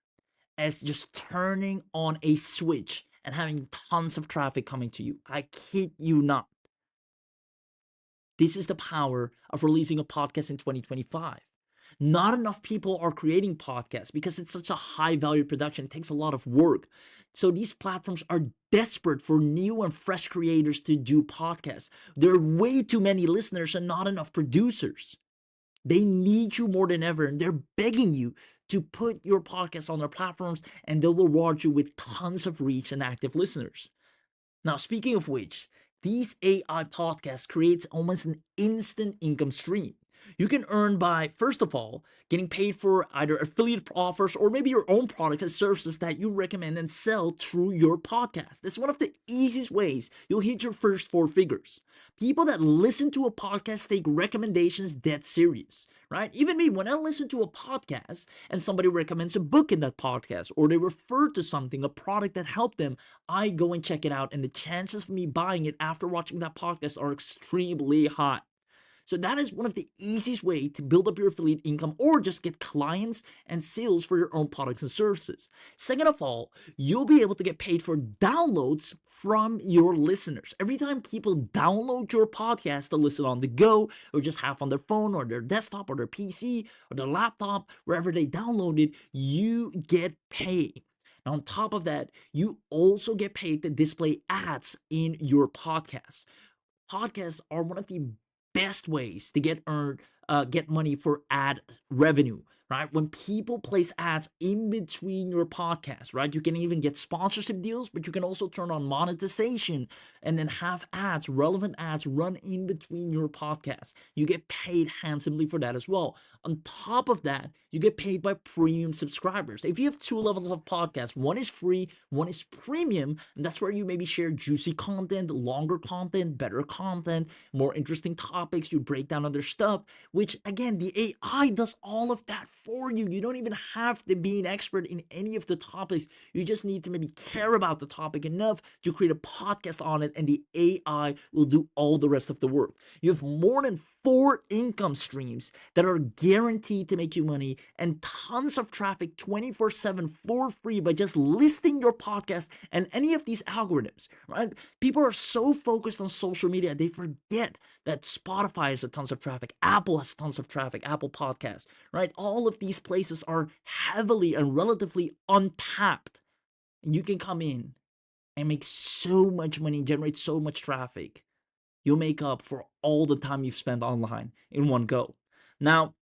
as just turning on a switch and having tons of traffic coming to you. I kid you not. This is the power of releasing a podcast in 2025. Not enough people are creating podcasts because it's such a high value production. It takes a lot of work. So these platforms are desperate for new and fresh creators to do podcasts. There are way too many listeners and not enough producers. They need you more than ever, and they're begging you to put your podcast on their platforms, and they'll reward you with tons of reach and active listeners. Now, speaking of which, these AI podcasts creates almost an instant income stream. You can earn by, first of all, getting paid for either affiliate offers or maybe your own products and services that you recommend and sell through your podcast. That's one of the easiest ways you'll hit your first four figures. People that listen to a podcast take recommendations dead serious, right? Even me, when I listen to a podcast and somebody recommends a book in that podcast, or they refer to something, a product that helped them, I go and check it out, and the chances of me buying it after watching that podcast are extremely high. So that is one of the easiest way to build up your affiliate income or just get clients and sales for your own products and services. Second of all, you'll be able to get paid for downloads from your listeners. Every time people download your podcast to listen on the go or just have on their phone or their desktop or their PC or their laptop, wherever they download it, you get paid. Now, on top of that, you also get paid to display ads in your podcast. Podcasts are one of the best ways to get money for ad revenue, right? When people place ads in between your podcast, right? You can even get sponsorship deals, but you can also turn on monetization and then have ads, relevant ads run in between your podcast. You get paid handsomely for that as well. On top of that, you get paid by premium subscribers. If you have two levels of podcasts, one is free, one is premium, and that's where you maybe share juicy content, longer content, better content, more interesting topics. You break down other stuff, which again, the AI does all of that for you. You don't even have to be an expert in any of the topics. You just need to maybe care about the topic enough to create a podcast on it, and the AI will do all the rest of the work. You have more than 4 income streams that are guaranteed to make you money, and tons of traffic 24/7 for free by just listing your podcast and any of these algorithms, right? People are so focused on social media, they forget that Spotify has a tons of traffic, Apple has tons of traffic, Apple Podcasts, right? All of these places are heavily and relatively untapped. And you can come in and make so much money, generate so much traffic. You'll make up for all the time you've spent online in one go. Now,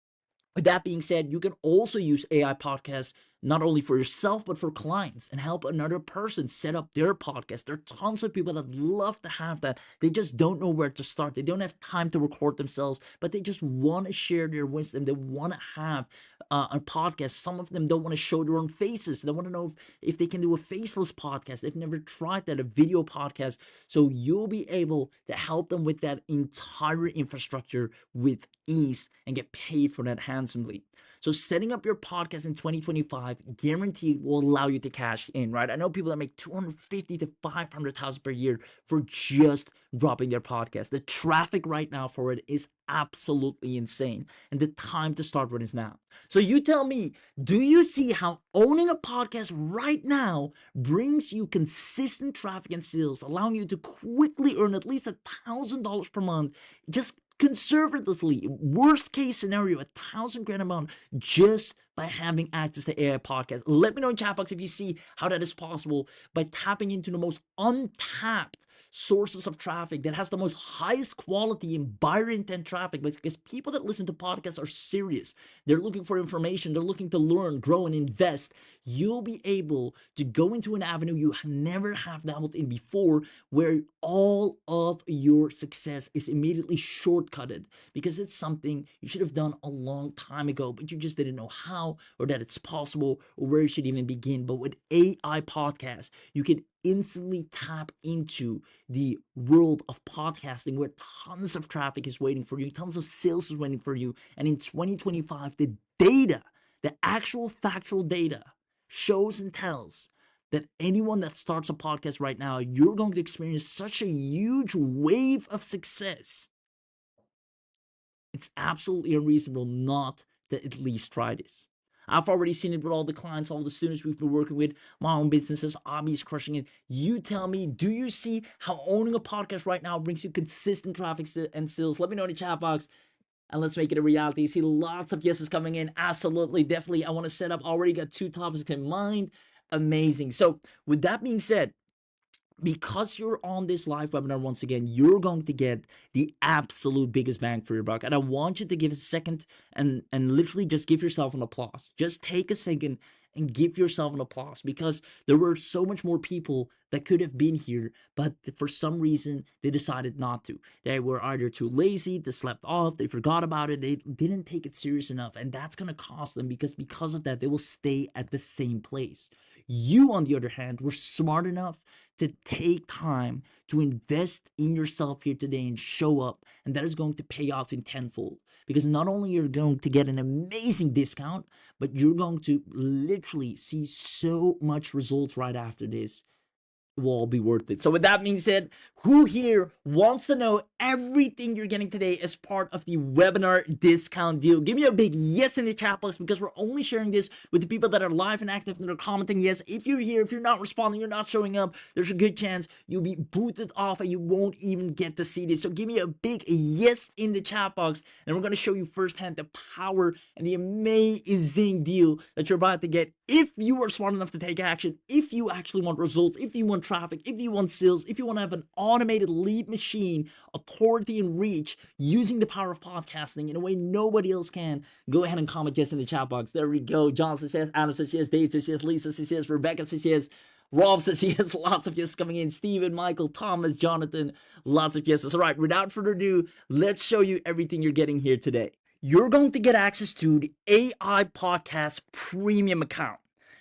with that being said, you can also use AI podcasts not only for yourself, but for clients, and help another person set up their podcast. There are tons of people that love to have that. They just don't know where to start. They don't have time to record themselves, but they just want to share their wisdom. They want to have a podcast. Some of them don't want to show their own faces. They want to know if they can do a faceless podcast. They've never tried that, a video podcast. So you'll be able to help them with that entire infrastructure with ease and get paid for that handsomely. So setting up your podcast in 2025 guaranteed will allow you to cash in, right? I know people that make 250 to 500,000 per year for just dropping their podcast. The traffic right now for it is absolutely insane, and the time to start one is now. So you tell me, do you see how owning a podcast right now brings you consistent traffic and sales, allowing you to quickly earn at least $1,000 per month, just conservatively, worst case scenario, 1,000 grand a month, just by having access to AI podcasts? Let me know in chat box if you see how that is possible by tapping into the most untapped sources of traffic that has the most highest quality and buyer intent traffic, because people that listen to podcasts are serious. They're looking for information, they're looking to learn, grow, and invest. You'll be able to go into an avenue you never have dabbled in before, where all of your success is immediately shortcutted because it's something you should have done a long time ago, but you just didn't know how, or that it's possible, or where you should even begin. But with AI podcasts, you can instantly tap into the world of podcasting where tons of traffic is waiting for you, tons of sales is waiting for you. And in 2025, the data, the actual factual data, shows and tells that anyone that starts a podcast right now, you're going to experience such a huge wave of success. It's absolutely unreasonable not to at least try this. I've already seen it with all the clients, all the students we've been working with, my own businesses. Abhi's crushing it. You tell me, do you see how owning a podcast right now brings you consistent traffic and sales? Let me know in the chat box, and let's make it a reality. You see lots of yeses coming in. Absolutely, definitely. I want to set up. Already got 2 topics in mind. Amazing. So with that being said, because you're on this live webinar once again, you're going to get the absolute biggest bang for your buck. And I want you to give a second and literally just give yourself an applause. Just take a second and give yourself an applause, because there were so much more people that could have been here, but for some reason they decided not to. They were either too lazy, they slept off, they forgot about it, they didn't take it serious enough, and that's going to cost them, because of that they will stay at the same place. You, on the other hand, were smart enough to take time to invest in yourself here today and show up, and that is going to pay off in tenfold, because not only you're going to get an amazing discount, but you're going to literally see so much results right after this. It will all be worth it. So with that being said, who here wants to know everything you're getting today as part of the webinar discount deal? Give me a big yes in the chat box, because we're only sharing this with the people that are live and active and are commenting yes. If you're here, if you're not responding, you're not showing up, there's a good chance you'll be booted off and you won't even get to see this. So give me a big yes in the chat box, and we're going to show you firsthand the power and the amazing deal that you're about to get if you are smart enough to take action, if you actually want results, if you want traffic, if you want sales, if you want to have an automated lead machine, authority and reach using the power of podcasting in a way nobody else can. Go ahead and comment yes in the chat box. There we go. Johnson says, Adam says yes, Dave says yes, Lisa says yes, Rebecca says yes, Rob says yes, lots of yes coming in. Steven, Michael, Thomas, Jonathan, lots of yeses. All right, without further ado, let's show you everything you're getting here today. You're going to get access to the AI Podcast Premium account.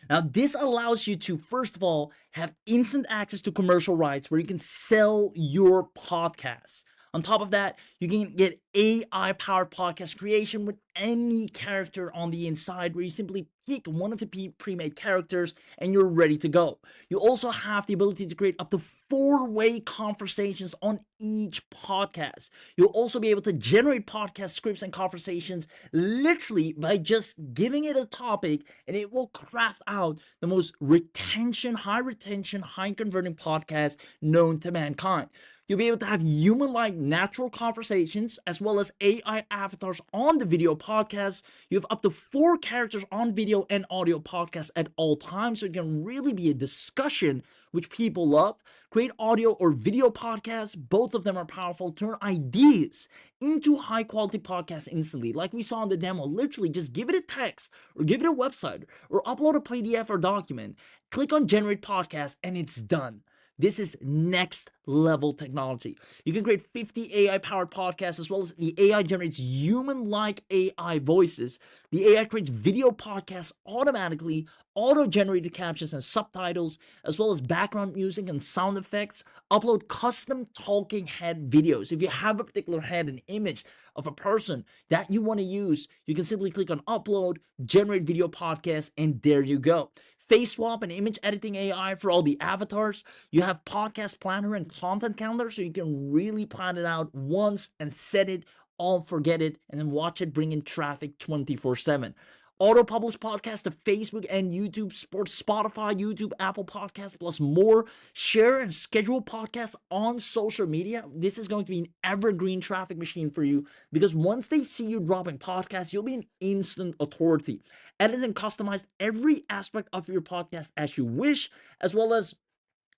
Now, this allows you to, first of all, have instant access to commercial rights where you can sell your podcasts. On top of that, you can get AI-powered podcast creation with any character on the inside, where you simply pick one of the pre-made characters and you're ready to go. You also have the ability to create up to 4-way conversations on each podcast. You'll also be able to generate podcast scripts and conversations literally by just giving it a topic, and it will craft out the most high retention, high converting podcast known to mankind. You'll be able to have human-like natural conversations as well as AI avatars on the video podcast. You have up to 4 characters on video and audio podcasts at all times, so it can really be a discussion which people love. Create audio or video podcasts. Both of them are powerful. Turn ideas into high-quality podcasts instantly. Like we saw in the demo, literally just give it a text or give it a website or upload a PDF or document. Click on Generate Podcast and it's done. This is next level technology. You can create 50 AI powered podcasts, as well as the AI generates human like AI voices. The AI creates video podcasts automatically, auto generated captions and subtitles, as well as background music and sound effects. Upload custom talking head videos. If you have a particular head, an image of a person that you want to use, you can simply click on upload, generate video podcast, and there you go. Face swap and image editing AI for all the avatars. You have podcast planner and content calendar, so you can really plan it out once and set it, all forget it, and then watch it bring in traffic 24/7. Auto publish podcast to Facebook and YouTube, Spotify, YouTube, Apple Podcasts, plus more. Share and schedule podcasts on social media. This is going to be an evergreen traffic machine for you, because once they see you dropping podcasts, you'll be an instant authority. Edit and customize every aspect of your podcast as you wish, as well as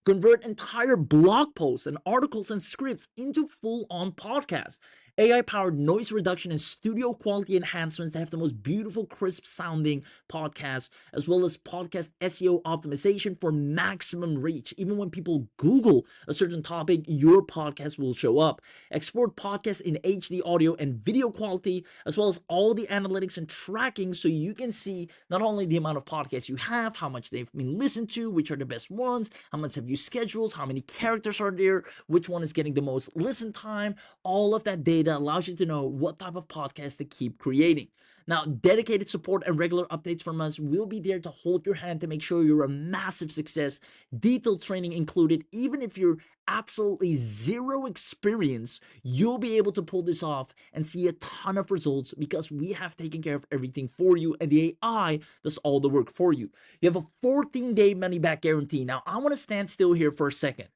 convert entire blog posts and articles and scripts into full-on podcasts. AI-powered noise reduction and studio quality enhancements to have the most beautiful, crisp sounding podcasts, as well as podcast SEO optimization for maximum reach. Even when people Google a certain topic, your podcast will show up. Export podcasts in HD audio and video quality, as well as all the analytics and tracking, so you can see not only the amount of podcasts you have, how much they've been listened to, which are the best ones, how much have you scheduled, how many characters are there, which one is getting the most listen time. All of that data allows you to know what type of podcast to keep creating. Now, dedicated support and regular updates from us will be there to hold your hand to make sure you're a massive success. Detailed training included. Even if you're absolutely zero experience, you'll be able to pull this off and see a ton of results because we have taken care of everything for you, and the AI does all the work for you. You have a 14-day money-back guarantee. Now, I want to stand still here for a second.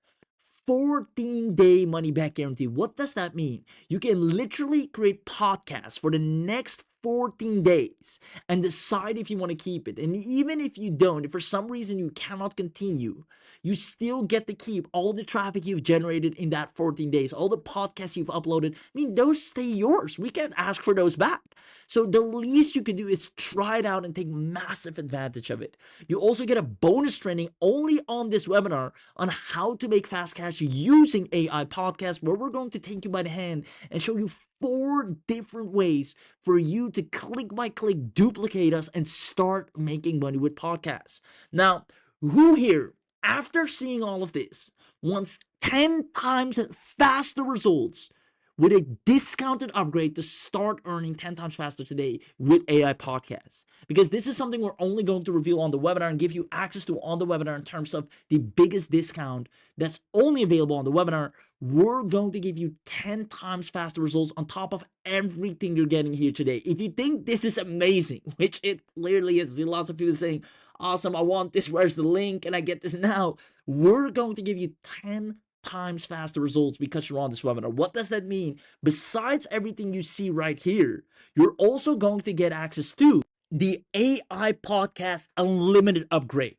14-day money-back guarantee. What does that mean? You can literally create podcasts for the next 14 days and decide if you want to keep it. And even if you don't, if for some reason you cannot continue, you still get to keep all the traffic you've generated in that 14 days, all the podcasts you've uploaded. I mean, those stay yours. We can't ask for those back. So the least you can do is try it out and take massive advantage of it. You also get a bonus training only on this webinar on how to make fast cash using AI podcasts, where we're going to take you by the hand and show you 4 different ways for you to click by click duplicate us and start making money with podcasts. Now, who here, after seeing all of this, wants 10 times faster results with a discounted upgrade to start earning 10 times faster today with AI podcasts? Because this is something we're only going to reveal on the webinar and give you access to on the webinar in terms of the biggest discount that's only available on the webinar. We're going to give you 10 times faster results on top of everything you're getting here today. If you think this is amazing, which it clearly is, there are lots of people saying, awesome, I want this, where's the link, and I get this now. We're going to give you 10 times faster results because you're on this webinar. What does that mean? Besides everything you see right here, you're also going to get access to the AI Podcast Unlimited upgrade.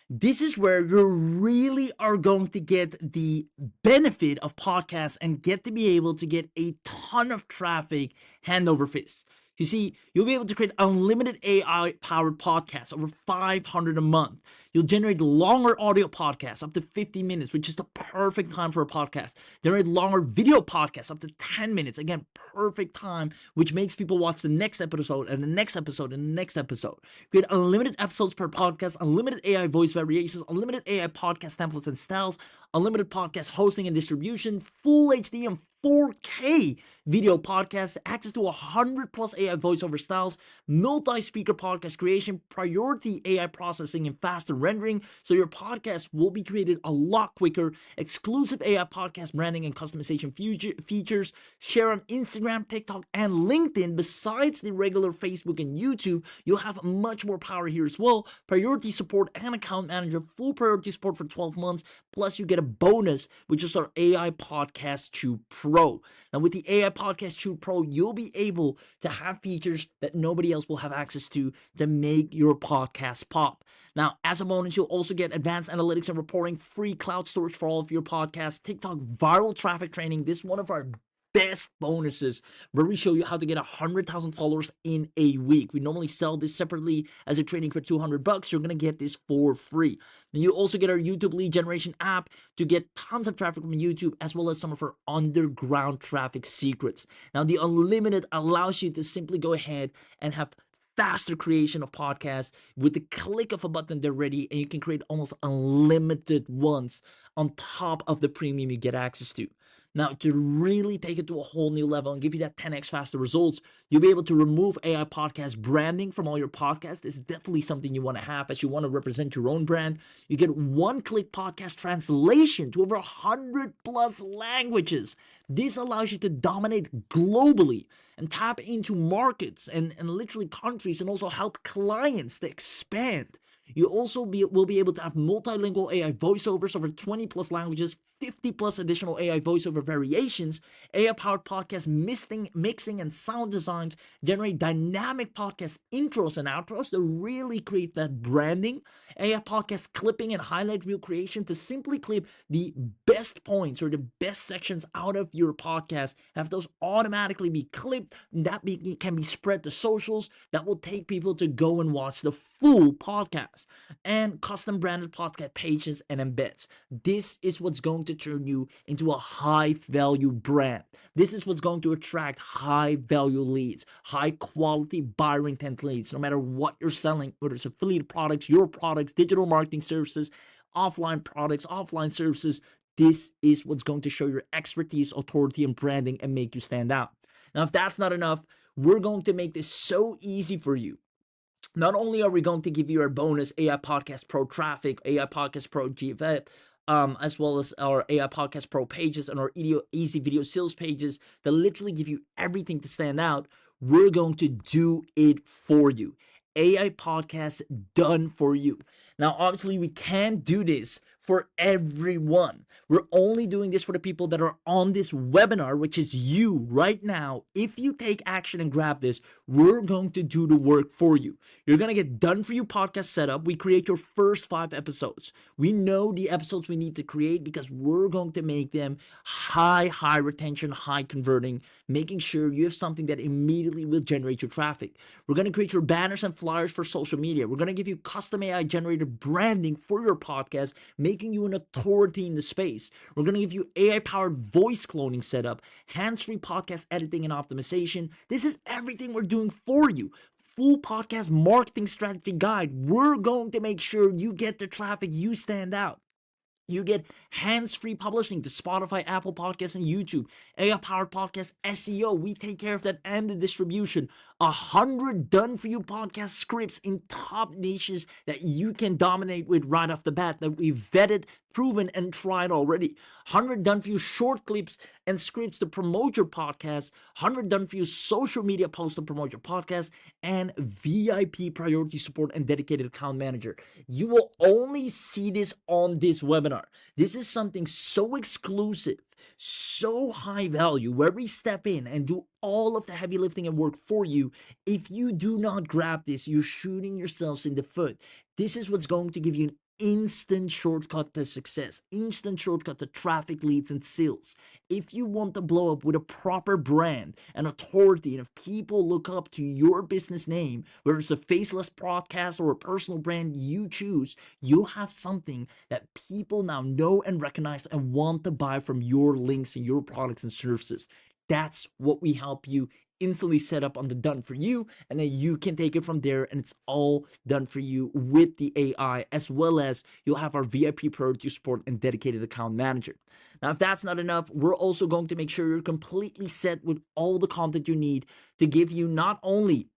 This is where you really are going to get the benefit of podcasts and get to be able to get a ton of traffic hand over fist. You see, you'll be able to create unlimited AI-powered podcasts, over 500 a month. You'll generate longer audio podcasts, up to 50 minutes, which is the perfect time for a podcast. Generate longer video podcasts, up to 10 minutes. Again, perfect time, which makes people watch the next episode and the next episode and the next episode. Create unlimited episodes per podcast, unlimited AI voice variations, unlimited AI podcast templates and styles, unlimited podcast hosting and distribution, full HD and 4K video podcasts, access to 100 plus AI voiceover styles, multi-speaker podcast creation, priority AI processing, and faster rendering, so your podcast will be created a lot quicker, exclusive AI podcast branding and customization features, share on Instagram, TikTok, and LinkedIn. Besides the regular Facebook and YouTube, you'll have much more power here as well. Priority support and account manager, full priority support for 12 months, plus you get a bonus, which is our AI Podcast 2 Pro. Now, with the AI Podcast 2 Pro, you'll be able to have features that nobody else will have access to make your podcast pop. Now, as a bonus, you'll also get advanced analytics and reporting, free cloud storage for all of your podcasts, TikTok viral traffic training. This is one of our best bonuses, where we show you how to get 100,000 followers in a week. We normally sell this separately as a training for $200. You're gonna get this for free. And you also get our YouTube lead generation app to get tons of traffic from YouTube, as well as some of our underground traffic secrets. Now, the unlimited allows you to simply go ahead and have faster creation of podcasts. With the click of a button, they're ready, and you can create almost unlimited ones on top of the premium you get access to. Now, to really take it to a whole new level and give you that 10x faster results, you'll be able to remove AI podcast branding from all your podcasts. This is definitely something you want to have as you want to represent your own brand. You get one-click podcast translation to over 100 plus languages. This allows you to dominate globally and tap into markets and literally countries, and also help clients to expand. You also will be able to have multilingual AI voiceovers over 20 plus languages, 50 plus additional AI voiceover variations, AI-powered podcast mixing and sound designs, generate dynamic podcast intros and outros to really create that branding, AI podcast clipping and highlight reel creation to simply clip the best points or the best sections out of your podcast, have those automatically be clipped, and that can be spread to socials that will take people to go and watch the full podcast, and custom branded podcast pages and embeds. This is what's going to turn you into a high value brand. This is what's going to attract high value leads, high quality buyer intent leads, no matter what you're selling, whether it's affiliate products, your products, digital marketing services, offline products, offline services. This is what's going to show your expertise, authority, and branding and make you stand out. Now, if that's not enough, we're going to make this so easy for you. Not only are we going to give you our bonus AI Podcast Pro traffic, AI Podcast Pro GFF, as well as our AI Podcast Pro pages and our easy video sales pages that literally give you everything to stand out, we're going to do it for you. AI Podcast done for you. Now, obviously, we can't do this for everyone. We're only doing this for the people that are on this webinar, which is you right now. If you take action and grab this, we're going to do the work for you. You're going to get done for you podcast setup. We create your first 5 episodes. We know the episodes we need to create because we're going to make them high retention, high converting, making sure you have something that immediately will generate your traffic. We're going to create your banners and flyers for social media. We're going to give you custom AI generated branding for your podcast, making you an authority in the space. We're going to give you AI powered voice cloning setup, hands-free podcast editing and optimization. This is everything we're doing for you. Full podcast marketing strategy guide. We're going to make sure you get the traffic, you stand out. You get hands-free publishing to Spotify, Apple Podcasts, and YouTube. AI-powered podcast SEO. We take care of that and the distribution. 100 done-for-you podcast scripts in top niches that you can dominate with right off the bat that we've vetted, proven, and tried already. 100 done-for-you short clips and scripts to promote your podcast. 100 done-for-you social media posts to promote your podcast. And VIP priority support and dedicated account manager. You will only see this on this webinar. This is something so exclusive, so high value, where we step in and do all of the heavy lifting and work for you. If you do not grab this, you're shooting yourselves in the foot. This is what's going to give you an instant shortcut to success, instant shortcut to traffic, leads, and sales. If you want to blow up with a proper brand and authority, and if people look up to your business name, whether it's a faceless podcast or a personal brand you choose, you'll have something that people now know and recognize and want to buy from your links and your products and services. That's what we help you instantly set up on the done for you, and then you can take it from there, and it's all done for you with the AI, as well as you'll have our VIP priority support and dedicated account manager. Now, if that's not enough, we're also going to make sure you're completely set with all the content you need to give you not only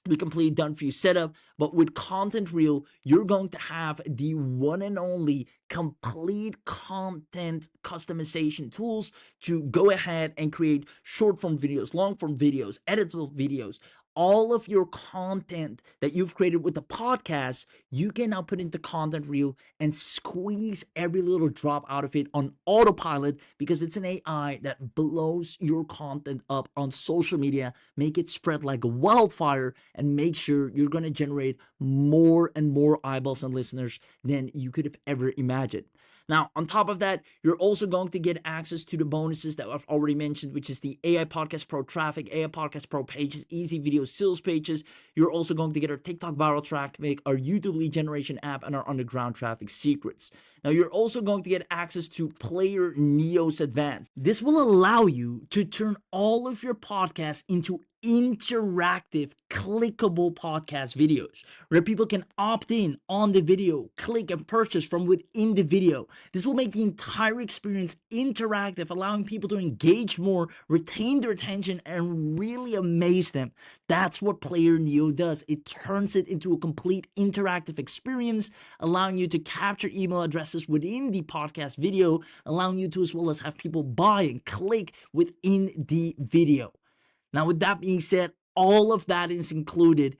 the complete done for you setup, but with Content Reel, you're going to have the one and only complete content customization tools to go ahead and create short form videos, long form videos, editable videos. All of your content that you've created with the podcast, you can now put into Content Reel and squeeze every little drop out of it on autopilot, because it's an AI that blows your content up on social media, make it spread like a wildfire, and make sure you're going to generate more and more eyeballs and listeners than you could have ever imagined. Now, on top of that, you're also going to get access to the bonuses that I've already mentioned, which is the AI Podcast Pro traffic, AI Podcast Pro pages, easy video sales pages. You're also going to get our TikTok viral traffic, our YouTube lead generation app, and our underground traffic secrets. Now, you're also going to get access to Player Neos Advanced. This will allow you to turn all of your podcasts into interactive, clickable podcast videos where people can opt in on the video, click and purchase from within the video. This will make the entire experience interactive, allowing people to engage more, retain their attention, and really amaze them. That's what Player Neo does. It turns it into a complete interactive experience, allowing you to capture email addresses within the podcast video, allowing you to as well as have people buy and click within the video. Now, with that being said, all of that is included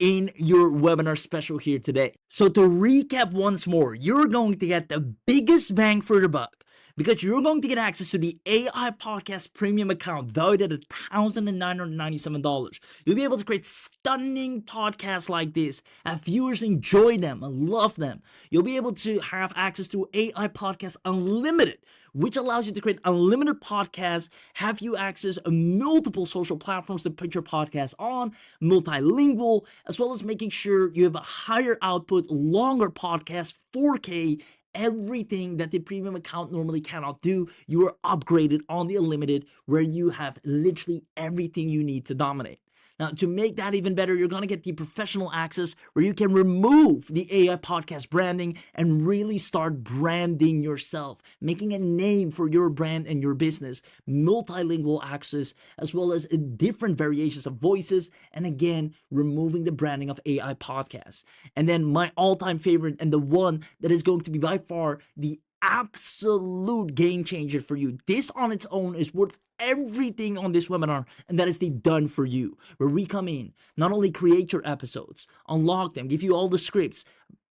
in your webinar special here today. So to recap once more, you're going to get the biggest bang for your buck because you're going to get access to the AI Podcast Premium account valued at $1,997. You'll be able to create stunning podcasts like this, have viewers enjoy them and love them. You'll be able to have access to AI Podcast Unlimited, which allows you to create unlimited podcasts, have you access multiple social platforms to put your podcast on, multilingual, as well as making sure you have a higher output, longer podcast, 4K, everything that the premium account normally cannot do. You are upgraded on the unlimited, where you have literally everything you need to dominate. Now, to make that even better, you're going to get the professional access where you can remove the AI podcast branding and really start branding yourself, making a name for your brand and your business, multilingual access, as well as different variations of voices, and again, removing the branding of AI podcasts. And then my all-time favorite, and the one that is going to be by far the absolute game changer for you. This on its own is worth everything on this webinar, and that is the done for you, where we come in, not only create your episodes, unlock them, give you all the scripts,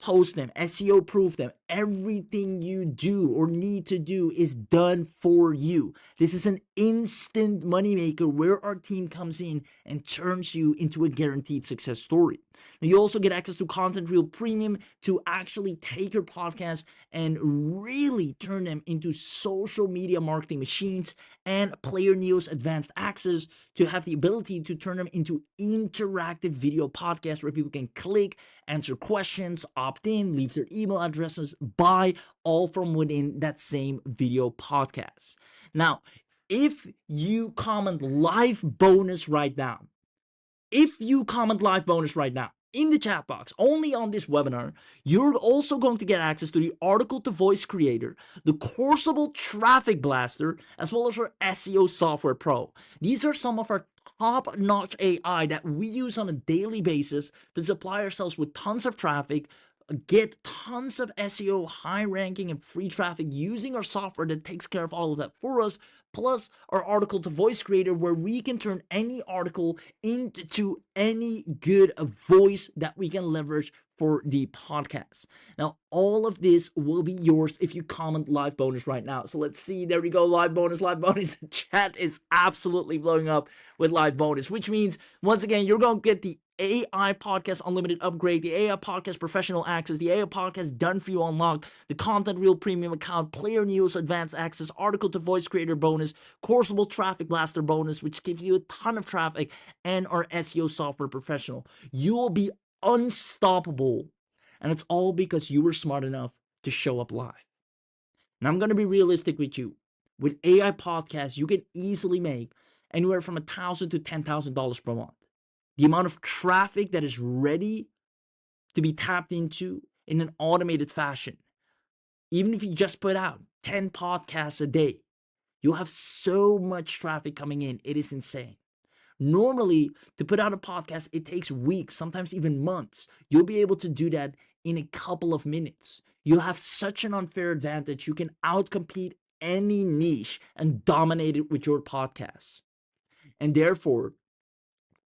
post them, SEO proof them. Everything you do or need to do is done for you. This is an instant moneymaker where our team comes in and turns you into a guaranteed success story. Now, you also get access to Content Reel Premium to actually take your podcast and really turn them into social media marketing machines, and Player Neo's advanced access to have the ability to turn them into interactive video podcasts where people can click, answer questions, opt in, leave their email addresses, buy, all from within that same video podcast. Now, if you comment live bonus right now, in the chat box, only on this webinar, you're also going to get access to the Article to Voice Creator, the Coursable Traffic Blaster, as well as our SEO Software Pro. These are some of our top-notch AI that we use on a daily basis to supply ourselves with tons of traffic, get tons of SEO, high ranking, and free traffic using our software that takes care of all of that for us, plus our Article to Voice Creator, where we can turn any article into any good voice that we can leverage for the podcast. Now, all of this will be yours if you comment live bonus right now. So let's see. There we go. Live bonus, live bonus. The chat is absolutely blowing up with live bonus, which means, once again, you're going to get the AI Podcast Unlimited upgrade, the AI Podcast Professional Access, the AI Podcast Done For You Unlocked, the Content Reel Premium account, Player News Advanced Access, Article to Voice Creator bonus, Coursable Traffic Blaster bonus, which gives you a ton of traffic, and our SEO Software Professional. You will be unstoppable, and it's all because you were smart enough to show up live. And I'm going to be realistic with you. With AI Podcasts, you can easily make anywhere from $1,000 to $10,000 per month. The amount of traffic that is ready to be tapped into in an automated fashion. Even if you just put out 10 podcasts a day, you'll have so much traffic coming in. It is insane. Normally, to put out a podcast, it takes weeks, sometimes even months. You'll be able to do that in a couple of minutes. You'll have such an unfair advantage. You can outcompete any niche and dominate it with your podcast. And therefore,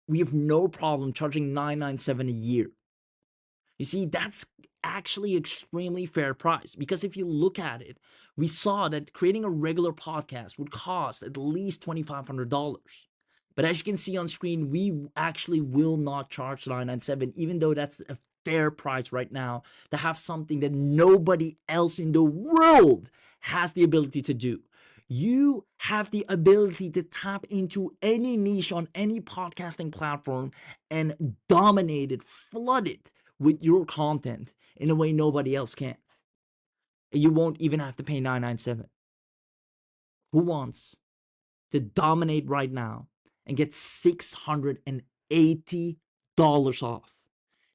we have no problem charging $997 a year. You see, that's actually extremely fair price, because if you look at it, we saw that creating a regular podcast would cost at least $2,500. But as you can see on screen, we actually will not charge $997, even though that's a fair price right now to have something that nobody else in the world has the ability to do. You have the ability to tap into any niche on any podcasting platform and dominate it, flood it with your content in a way nobody else can. And you won't even have to pay $997. Who wants to dominate right now and get $680 off?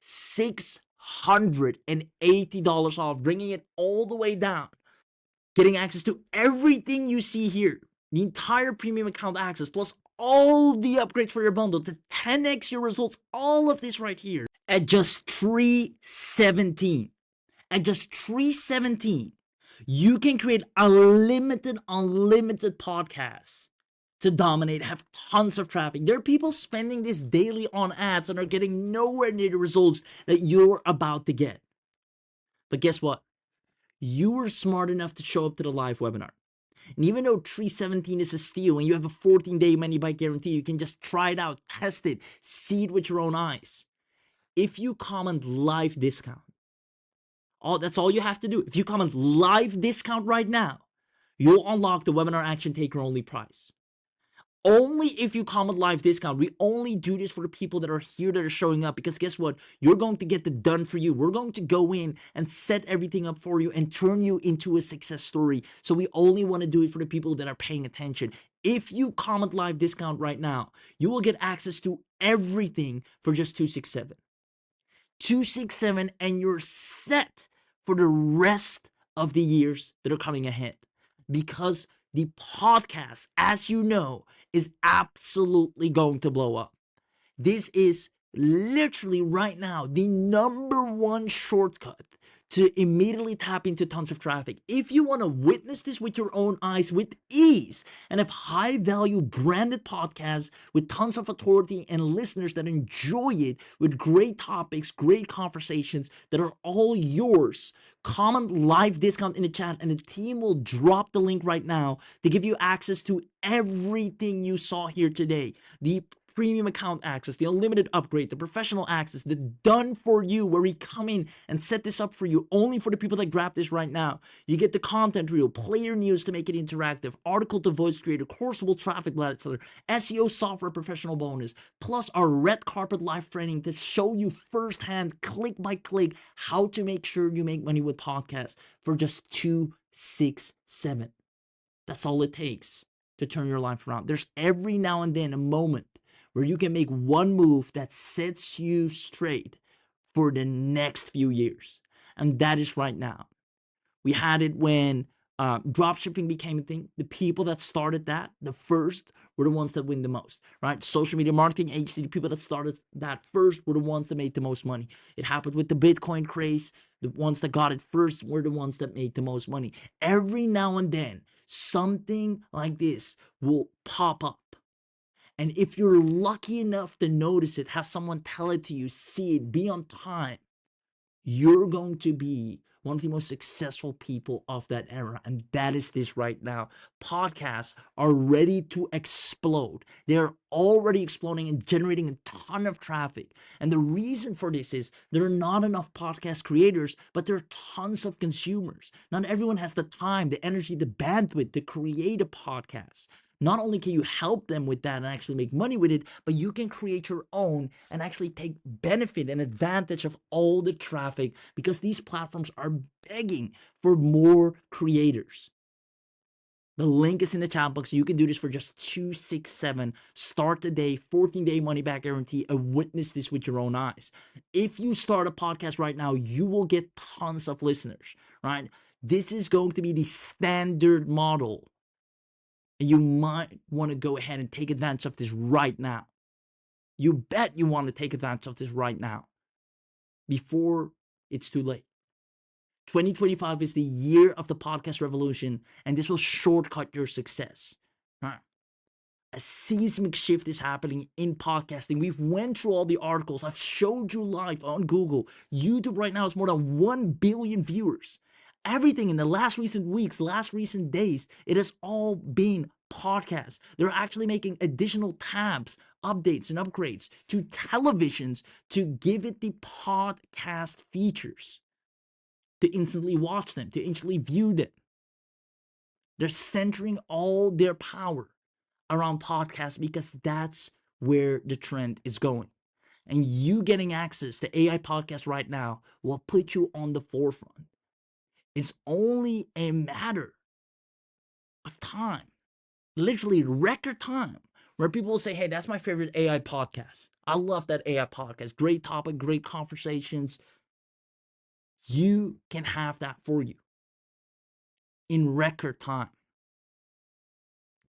$680 off, bringing it all the way down. Getting access to everything you see here, the entire premium account access, plus all the upgrades for your bundle to 10x your results, all of this right here at just $317. At just $317, you can create unlimited podcasts to dominate, have tons of traffic. There are people spending this daily on ads and are getting nowhere near the results that you're about to get. But guess what? You were smart enough to show up to the live webinar. And even though 317 is a steal and you have a 14-day money back guarantee, you can just try it out, test it, see it with your own eyes. If you comment live discount, that's all you have to do. If you comment live discount right now, you'll unlock the webinar action taker only price. Only if you comment live discount. We only do this for the people that are here, that are showing up, because guess what? You're going to get the done for you. We're going to go in and set everything up for you and turn you into a success story. So we only want to do it for the people that are paying attention. If you comment live discount right now, you will get access to everything for just 267. 267, and you're set for the rest of the years that are coming ahead, because the podcast, as you know, is absolutely going to blow up. This is literally right now the number one shortcut to immediately tap into tons of traffic. If you want to witness this with your own eyes with ease and have high value branded podcasts with tons of authority and listeners that enjoy it, with great topics, great conversations that are all yours, comment live discount in the chat and the team will drop the link right now to give you access to everything you saw here today. The premium account access, the unlimited upgrade, the professional access, the done for you, where we come in and set this up for you only for the people that grab this right now. You get the content reel, player news to make it interactive, article to voice creator, courseable traffic blaster, SEO software professional bonus, plus our red carpet live training to show you firsthand, click by click, how to make sure you make money with podcasts for just 267. That's all it takes to turn your life around. There's every now and then a moment where you can make one move that sets you straight for the next few years. And that is right now. We had it when dropshipping became a thing. The people that started that, the first, were the ones that win the most, right? Social media marketing agency, the people that started that first were the ones that made the most money. It happened with the Bitcoin craze. The ones that got it first were the ones that made the most money. Every now and then, something like this will pop up. And if you're lucky enough to notice it, have someone tell it to you, see it, be on time, you're going to be one of the most successful people of that era. And that is this right now. Podcasts are ready to explode. They're already exploding and generating a ton of traffic. And the reason for this is there are not enough podcast creators, but there are tons of consumers. Not everyone has the time, the energy, the bandwidth to create a podcast. Not only can you help them with that and actually make money with it, but you can create your own and actually take benefit and advantage of all the traffic, because these platforms are begging for more creators. The link is in the chat box. You can do this for just 267. Start today, 14-day money back guarantee, and witness this with your own eyes. If you start a podcast right now, you will get tons of listeners, right? This is going to be the standard model. You might want to go ahead and take advantage of this right now. You bet you want to take advantage of this right now before it's too late. 2025 is the year of the podcast revolution, and this will shortcut your success. Right. A seismic shift is happening in podcasting. We've went through all the articles. I've showed you live on Google. YouTube right now has more than 1 billion viewers. Everything in the last recent weeks, last recent days, it has all been podcasts. They're actually making additional tabs, updates, and upgrades to televisions to give it the podcast features, to instantly watch them, to instantly view them. They're centering all their power around podcasts because that's where the trend is going. And you getting access to AI podcasts right now will put you on the forefront. It's only a matter of time, literally record time, where people will say, hey, that's my favorite AI podcast. I love that AI podcast. Great topic, great conversations. You can have that for you in record time.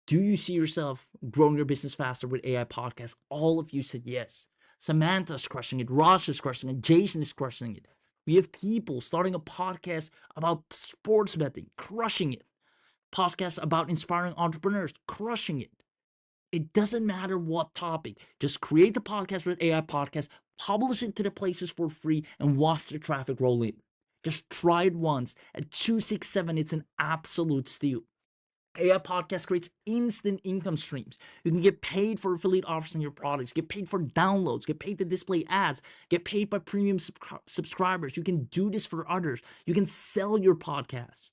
Do you see yourself growing your business faster with AI podcasts? All of you said yes. Samantha's crushing it. Raj is crushing it. Jason is crushing it. We have people starting a podcast about sports betting, crushing it. Podcasts about inspiring entrepreneurs, crushing it. It doesn't matter what topic. Just create the podcast with AI Podcast, publish it to the places for free, and watch the traffic roll in. Just try it once. At 267, it's an absolute steal. AI Podcast creates instant income streams. You can get paid for affiliate offers on your products, get paid for downloads, get paid to display ads, get paid by premium subscribers. You can do this for others. You can sell your podcast.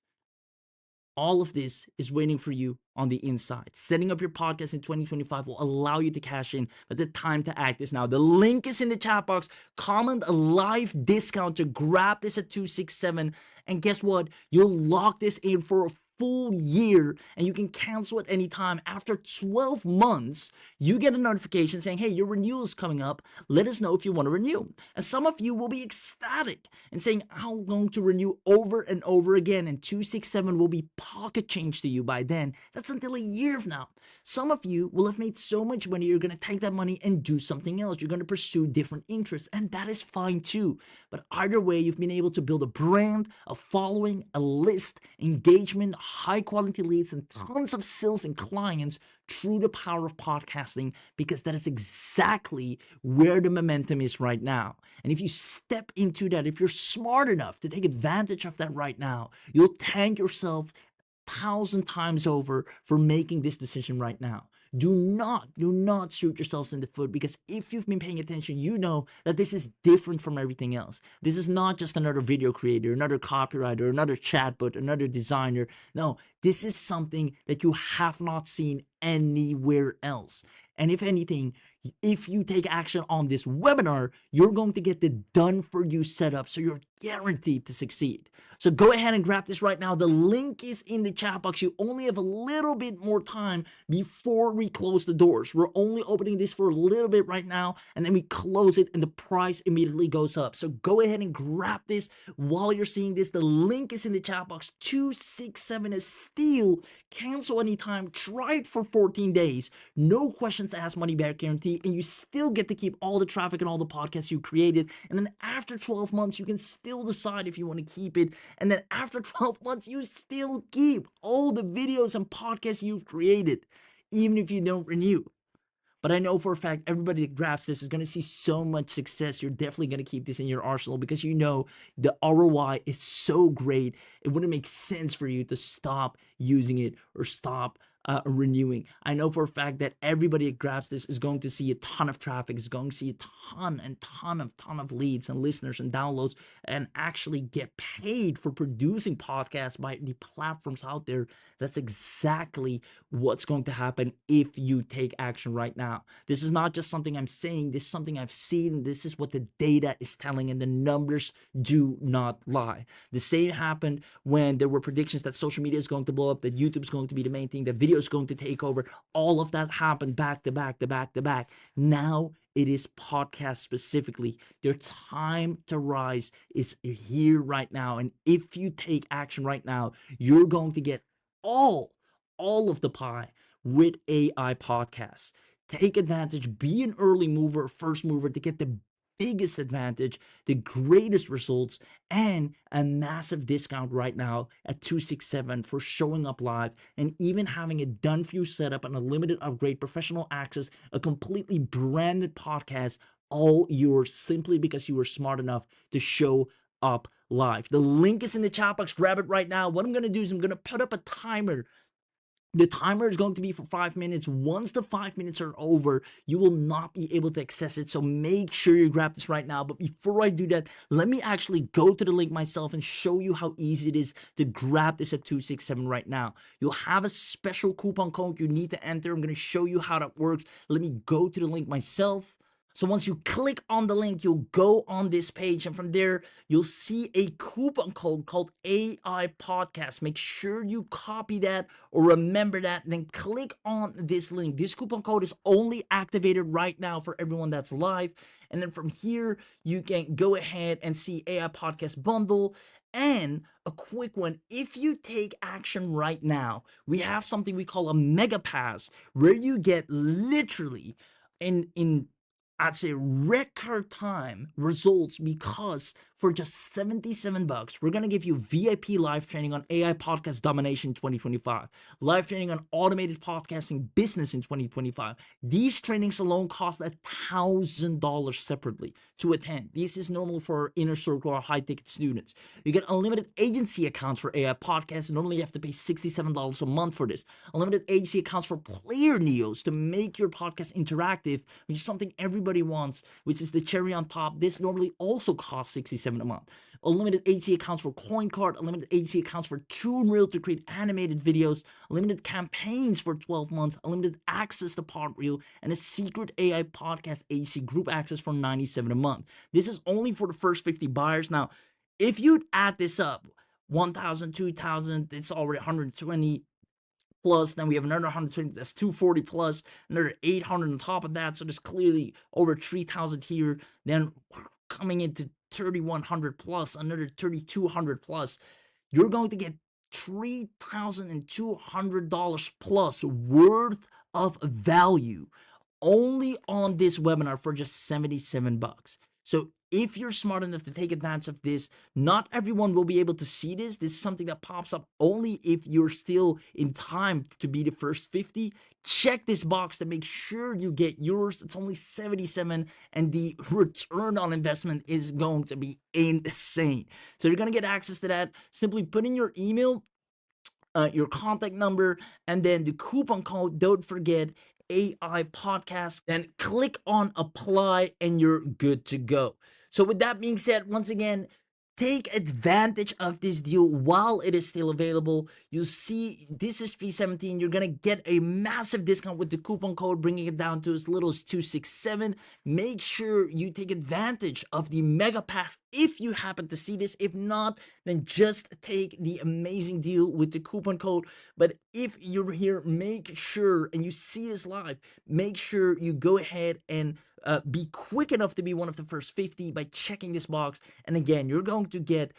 All of this is waiting for you on the inside. Setting up your podcast in 2025 will allow you to cash in, but the time to act is now. The link is in the chat box. Comment a live discount to grab this at 267. And guess what? You'll lock this in for a full year and you can cancel at any time. After 12 months, you get a notification saying, hey, your renewal is coming up. Let us know if you want to renew. And some of you will be ecstatic and saying, I'm going to renew over and over again. And 267 will be pocket change to you by then. That's until a year from now. Some of you will have made so much money, you're going to take that money and do something else. You're going to pursue different interests, and that is fine too. But either way, you've been able to build a brand, a following, a list, engagement, high quality leads, and tons of sales and clients through the power of podcasting, because that is exactly where the momentum is right now. And if you step into that, if you're smart enough to take advantage of that right now, you'll thank yourself 1,000 times over for making this decision right now. Do not shoot yourselves in the foot, because if you've been paying attention, you know that this is different from everything else. This is not just another video creator, another copywriter, another chatbot, another designer. No, this is something that you have not seen anywhere else. And if anything, if you take action on this webinar, you're going to get the done for you setup, so you're guaranteed to succeed. So go ahead and grab this right now. The link is in the chat box. You only have a little bit more time before we close the doors. We're only opening this for a little bit right now, and then we close it and the price immediately goes up. So go ahead and grab this while you're seeing this. The link is in the chat box. 267 is steal. Cancel anytime. Try it for 14 days. No questions asked, money back guarantee, and you still get to keep all the traffic and all the podcasts you created. And then after 12 months, you can still decide if you want to keep it. And then after 12 months, you still keep all the videos and podcasts you've created, even if you don't renew. But I know for a fact everybody that grabs this is going to see so much success. You're definitely going to keep this in your arsenal, because you know the ROI is so great. It wouldn't make sense for you to stop using it or stop renewing. I know for a fact that everybody that grabs this is going to see a ton of traffic, is going to see a ton of leads and listeners and downloads, and actually get paid for producing podcasts by the platforms out there. That's exactly what's going to happen if you take action right now. This is not just something I'm saying. This is something I've seen. This is what the data is telling, and the numbers do not lie. The same happened when there were predictions that social media is going to blow up, that YouTube is going to be the main thing, that video is going to take over. All of that happened back to back to back to back. Now it is podcasts specifically. Their time to rise is here right now. And if you take action right now, you're going to get all of the pie with AI podcasts. Take advantage, be an early mover, first mover to get the biggest advantage, the greatest results, and a massive discount right now at 267 for showing up live, and even having a done for you setup, and a limited upgrade, professional access, a completely branded podcast, all yours, simply because you were smart enough to show up live. The link is in the chat box. Grab it right now. What I'm going to do is I'm going to put up a timer. The timer is going to be for 5 minutes. Once the 5 minutes are over, you will not be able to access it. So make sure you grab this right now. But before I do that, let me actually go to the link myself and show you how easy it is to grab this at 267 right now. You'll have a special coupon code you need to enter. I'm going to show you how that works. Let me go to the link myself. So once you click on the link, you'll go on this page, and from there, you'll see a coupon code called AI Podcast. Make sure you copy that or remember that, and then click on this link. This coupon code is only activated right now for everyone that's live. And then from here, you can go ahead and see AI Podcast Bundle. And a quick one, if you take action right now, we have something we call a Mega Pass, where you get literally in I'd say record time results, because for just $77, we're gonna give you VIP live training on AI podcast domination in 2025, live training on automated podcasting business in 2025. These trainings alone cost $1,000 separately to attend. This is normal for our inner circle or high ticket students. You get unlimited agency accounts for AI podcasts. Normally you have to pay $67 a month for this. Unlimited agency accounts for player neos to make your podcast interactive, which is something everybody wants, which is the cherry on top. This normally also costs $67 a month. Unlimited agency accounts for CoinCard, unlimited agency accounts for TuneReel to create animated videos, unlimited campaigns for 12 months, unlimited access to PodReel, and a secret AI podcast agency group access for $97 a month. This is only for the first 50 buyers. Now, if you add this up, 1,000, 2,000, it's already 120 plus. Then we have another 120, that's 240 plus, another 800 on top of that. So there's clearly over 3,000 here. Then coming into 3,100 plus, another 3,200 plus. You're going to get $3,200 plus worth of value only on this webinar for just $77. So if you're smart enough to take advantage of this, not everyone will be able to see this. This is something that pops up only if you're still in time to be the first 50. Check this box to make sure you get yours. It's only 77, and the return on investment is going to be insane. So you're going to get access to that. Simply put in your email, your contact number, and then the coupon code. Don't forget AI podcast, then click on apply and you're good to go. So with that being said, once again, take advantage of this deal while it is still available. You see, this is 317. You're gonna get a massive discount with the coupon code, bringing it down to as little as 267. Make sure you take advantage of the mega pass if you happen to see this. If not, then just take the amazing deal with the coupon code. But if you're here, make sure, and you see this live, make sure you go ahead and be quick enough to be one of the first 50 by checking this box. And again, you're going to get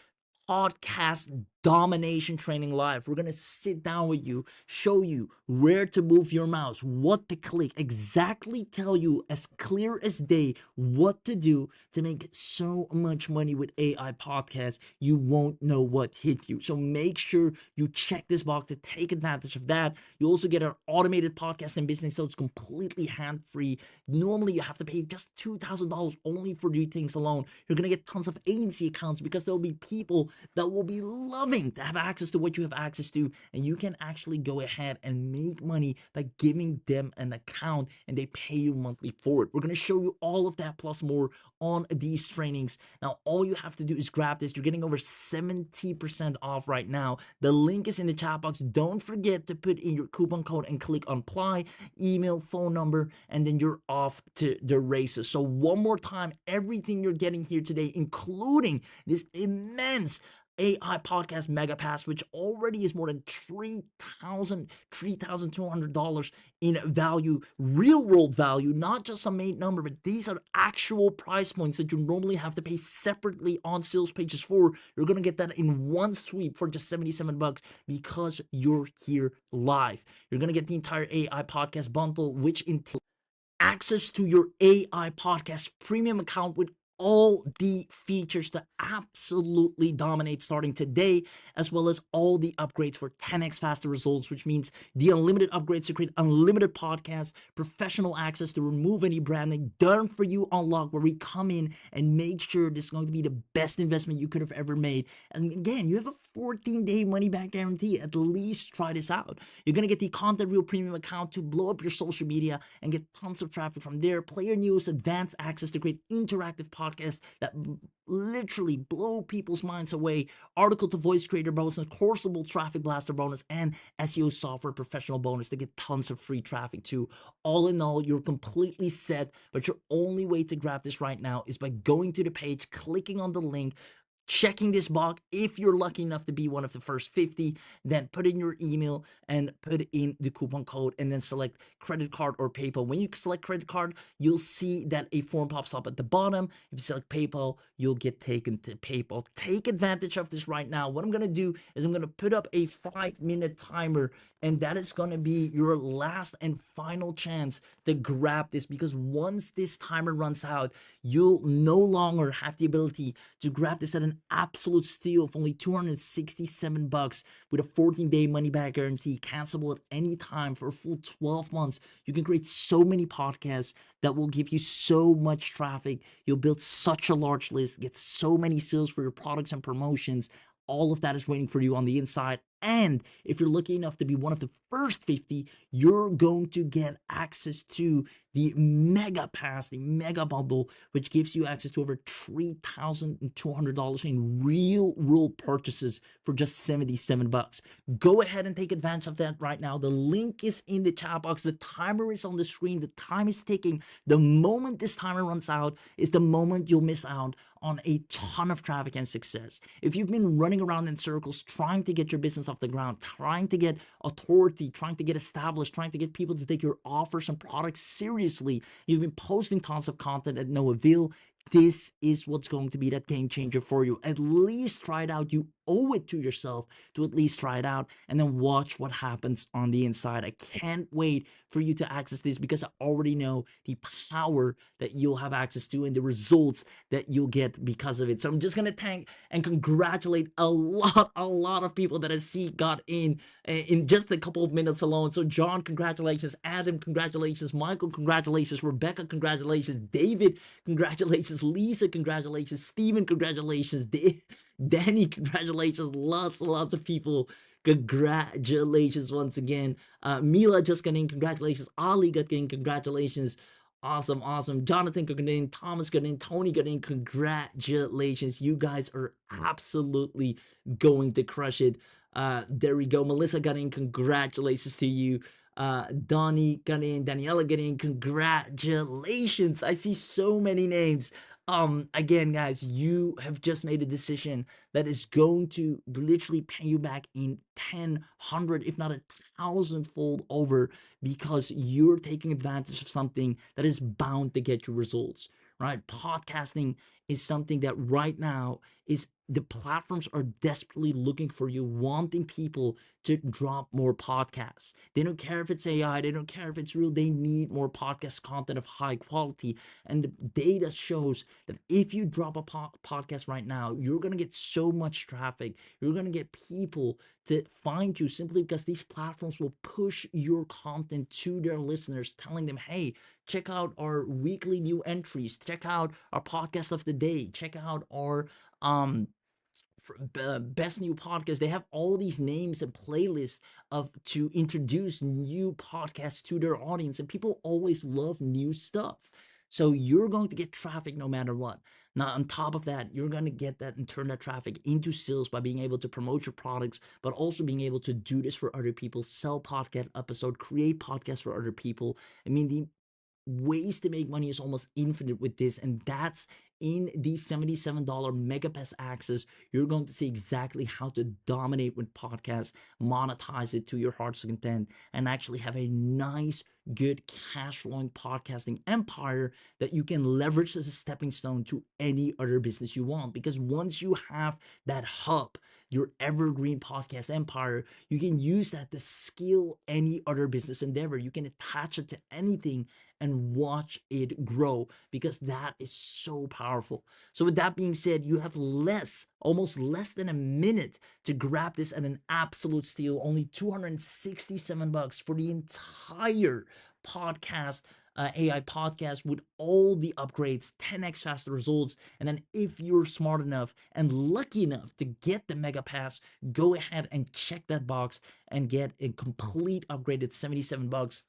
podcast domination training live. We're going to sit down with you, show you where to move your mouse, what to click, exactly tell you as clear as day what to do to make so much money with AI podcasts. You won't know what hit you. So make sure you check this box to take advantage of that. You also get our automated podcast and business, so it's completely hand-free. Normally you have to pay just $2,000 only for these things alone. You're going to get tons of agency accounts because there'll be people that will be loving to have access to what you have access to, and you can actually go ahead and make money by giving them an account and they pay you monthly for it. We're going to show you all of that plus more on these trainings. Now all you have to do is grab this. You're getting over 70% off right now. The link is in the chat box. Don't forget to put in your coupon code and click on apply, email, phone number, and then you're off to the races. So one more time, everything you're getting here today, including this immense AI podcast mega pass, which already is more than $3,200 in value, real world value, not just a made number, but these are actual price points that you normally have to pay separately on sales pages for. You're going to get that in one sweep for just $77 because you're here live. You're going to get the entire AI podcast bundle, which entails access to your AI podcast premium account with all the features that absolutely dominate starting today, as well as all the upgrades for 10x faster results, which means the unlimited upgrades to create unlimited podcasts, professional access to remove any branding, done for you unlock, where we come in and make sure this is going to be the best investment you could have ever made. And again, you have a 14-day money back guarantee. At least try this out. You're going to get the Content Reel premium account to blow up your social media and get tons of traffic from there. Player news, advanced access to create interactive podcasts that literally blow people's minds away, article to voice creator bonus, courseable traffic blaster bonus, and SEO software professional bonus to get tons of free traffic too. All in all, you're completely set, but your only way to grab this right now is by going to the page, clicking on the link, checking this box. If you're lucky enough to be one of the first 50, then put in your email and put in the coupon code and then select credit card or PayPal. When you select credit card, you'll see that a form pops up at the bottom. If you select PayPal, you'll get taken to PayPal. Take advantage of this right now. What I'm going to do is I'm going to put up a 5-minute timer, and that is going to be your last and final chance to grab this, because once this timer runs out, you'll no longer have the ability to grab this at an absolute steal of only $267 with a 14-day money-back guarantee, cancelable at any time for a full 12 months. You can create so many podcasts that will give you so much traffic. You'll build such a large list, get so many sales for your products and promotions. All of that is waiting for you on the inside. And if you're lucky enough to be one of the first 50, you're going to get access to the mega pass, the mega bundle, which gives you access to over $3,200 in real world purchases for just $77. Go ahead and take advantage of that right now. The link is in the chat box. The timer is on the screen. The time is ticking. The moment this timer runs out is the moment you'll miss out on a ton of traffic and success. If you've been running around in circles trying to get your business off the ground, trying to get authority, trying to get established, trying to get people to take your offers and products seriously, you've been posting tons of content at no avail, this is what's going to be that game changer for you. At least try it out. You owe it to yourself to at least try it out and then watch what happens on the inside. I can't wait for you to access this, because I already know the power that you'll have access to and the results that you'll get because of it. So I'm just going to thank and congratulate a lot of people that I see got in just a couple of minutes alone. So John, congratulations. Adam, congratulations. Michael, congratulations. Rebecca, congratulations. David, congratulations. Lisa, congratulations. Steven, congratulations. Danny, congratulations. Lots and lots of people. Congratulations once again. Mila just got in. Congratulations. Ali got in. Congratulations. Awesome. Jonathan got in. Thomas got in. Tony got in. Congratulations. You guys are absolutely going to crush it. There we go. Melissa got in. Congratulations to you. Donnie got in. Daniela got in. Congratulations. I see so many names. Again, guys, you have just made a decision that is going to literally pay you back in 10, 100, if not 1,000-fold over, because you're taking advantage of something that is bound to get you results, right? Podcasting is something that right now is the platforms are desperately looking for you, wanting people to drop more podcasts. They don't care if it's AI, they don't care if it's real, they need more podcast content of high quality. And the data shows that if you drop a podcast right now, you're going to get so much traffic. You're going to get people to find you simply because these platforms will push your content to their listeners, telling them, hey, check out our weekly new entries, check out our podcast of the day, check out our best new podcast. They have all these names and playlists of to introduce new podcasts to their audience, and people always love new stuff. So you're going to get traffic no matter what. Now, on top of that, you're going to get that and turn that traffic into sales by being able to promote your products, but also being able to do this for other people, sell podcast episode, create podcasts for other people. I mean, the ways to make money is almost infinite with this, and that's in the $77 mega pass access. You're going to see exactly how to dominate with podcasts, monetize it to your heart's content, and actually have a nice, good cash flowing podcasting empire that you can leverage as a stepping stone to any other business you want. Because once you have that hub, your evergreen podcast empire, you can use that to scale any other business endeavor. You can attach it to anything and watch it grow, because that is so powerful. So with that being said, you have almost less than a minute to grab this at an absolute steal. Only $267 for the entire podcast, AI podcast, with all the upgrades, 10x faster results. And then if you're smart enough and lucky enough to get the mega pass, go ahead and check that box and get a complete upgrade at $77,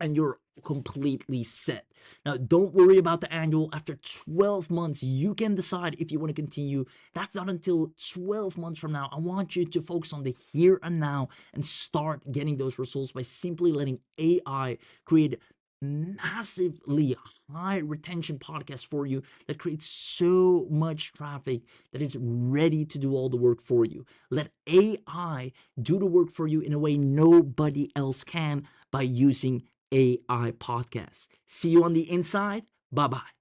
and you're completely set. Now, don't worry about the annual. After 12 months, you can decide if you want to continue. That's not until 12 months from now. I want you to focus on the here and now and start getting those results by simply letting AI create massively high retention podcast for you that creates so much traffic that is ready to do all the work for you. Let AI do the work for you in a way nobody else can by using AI podcasts. See you on the inside. Bye bye.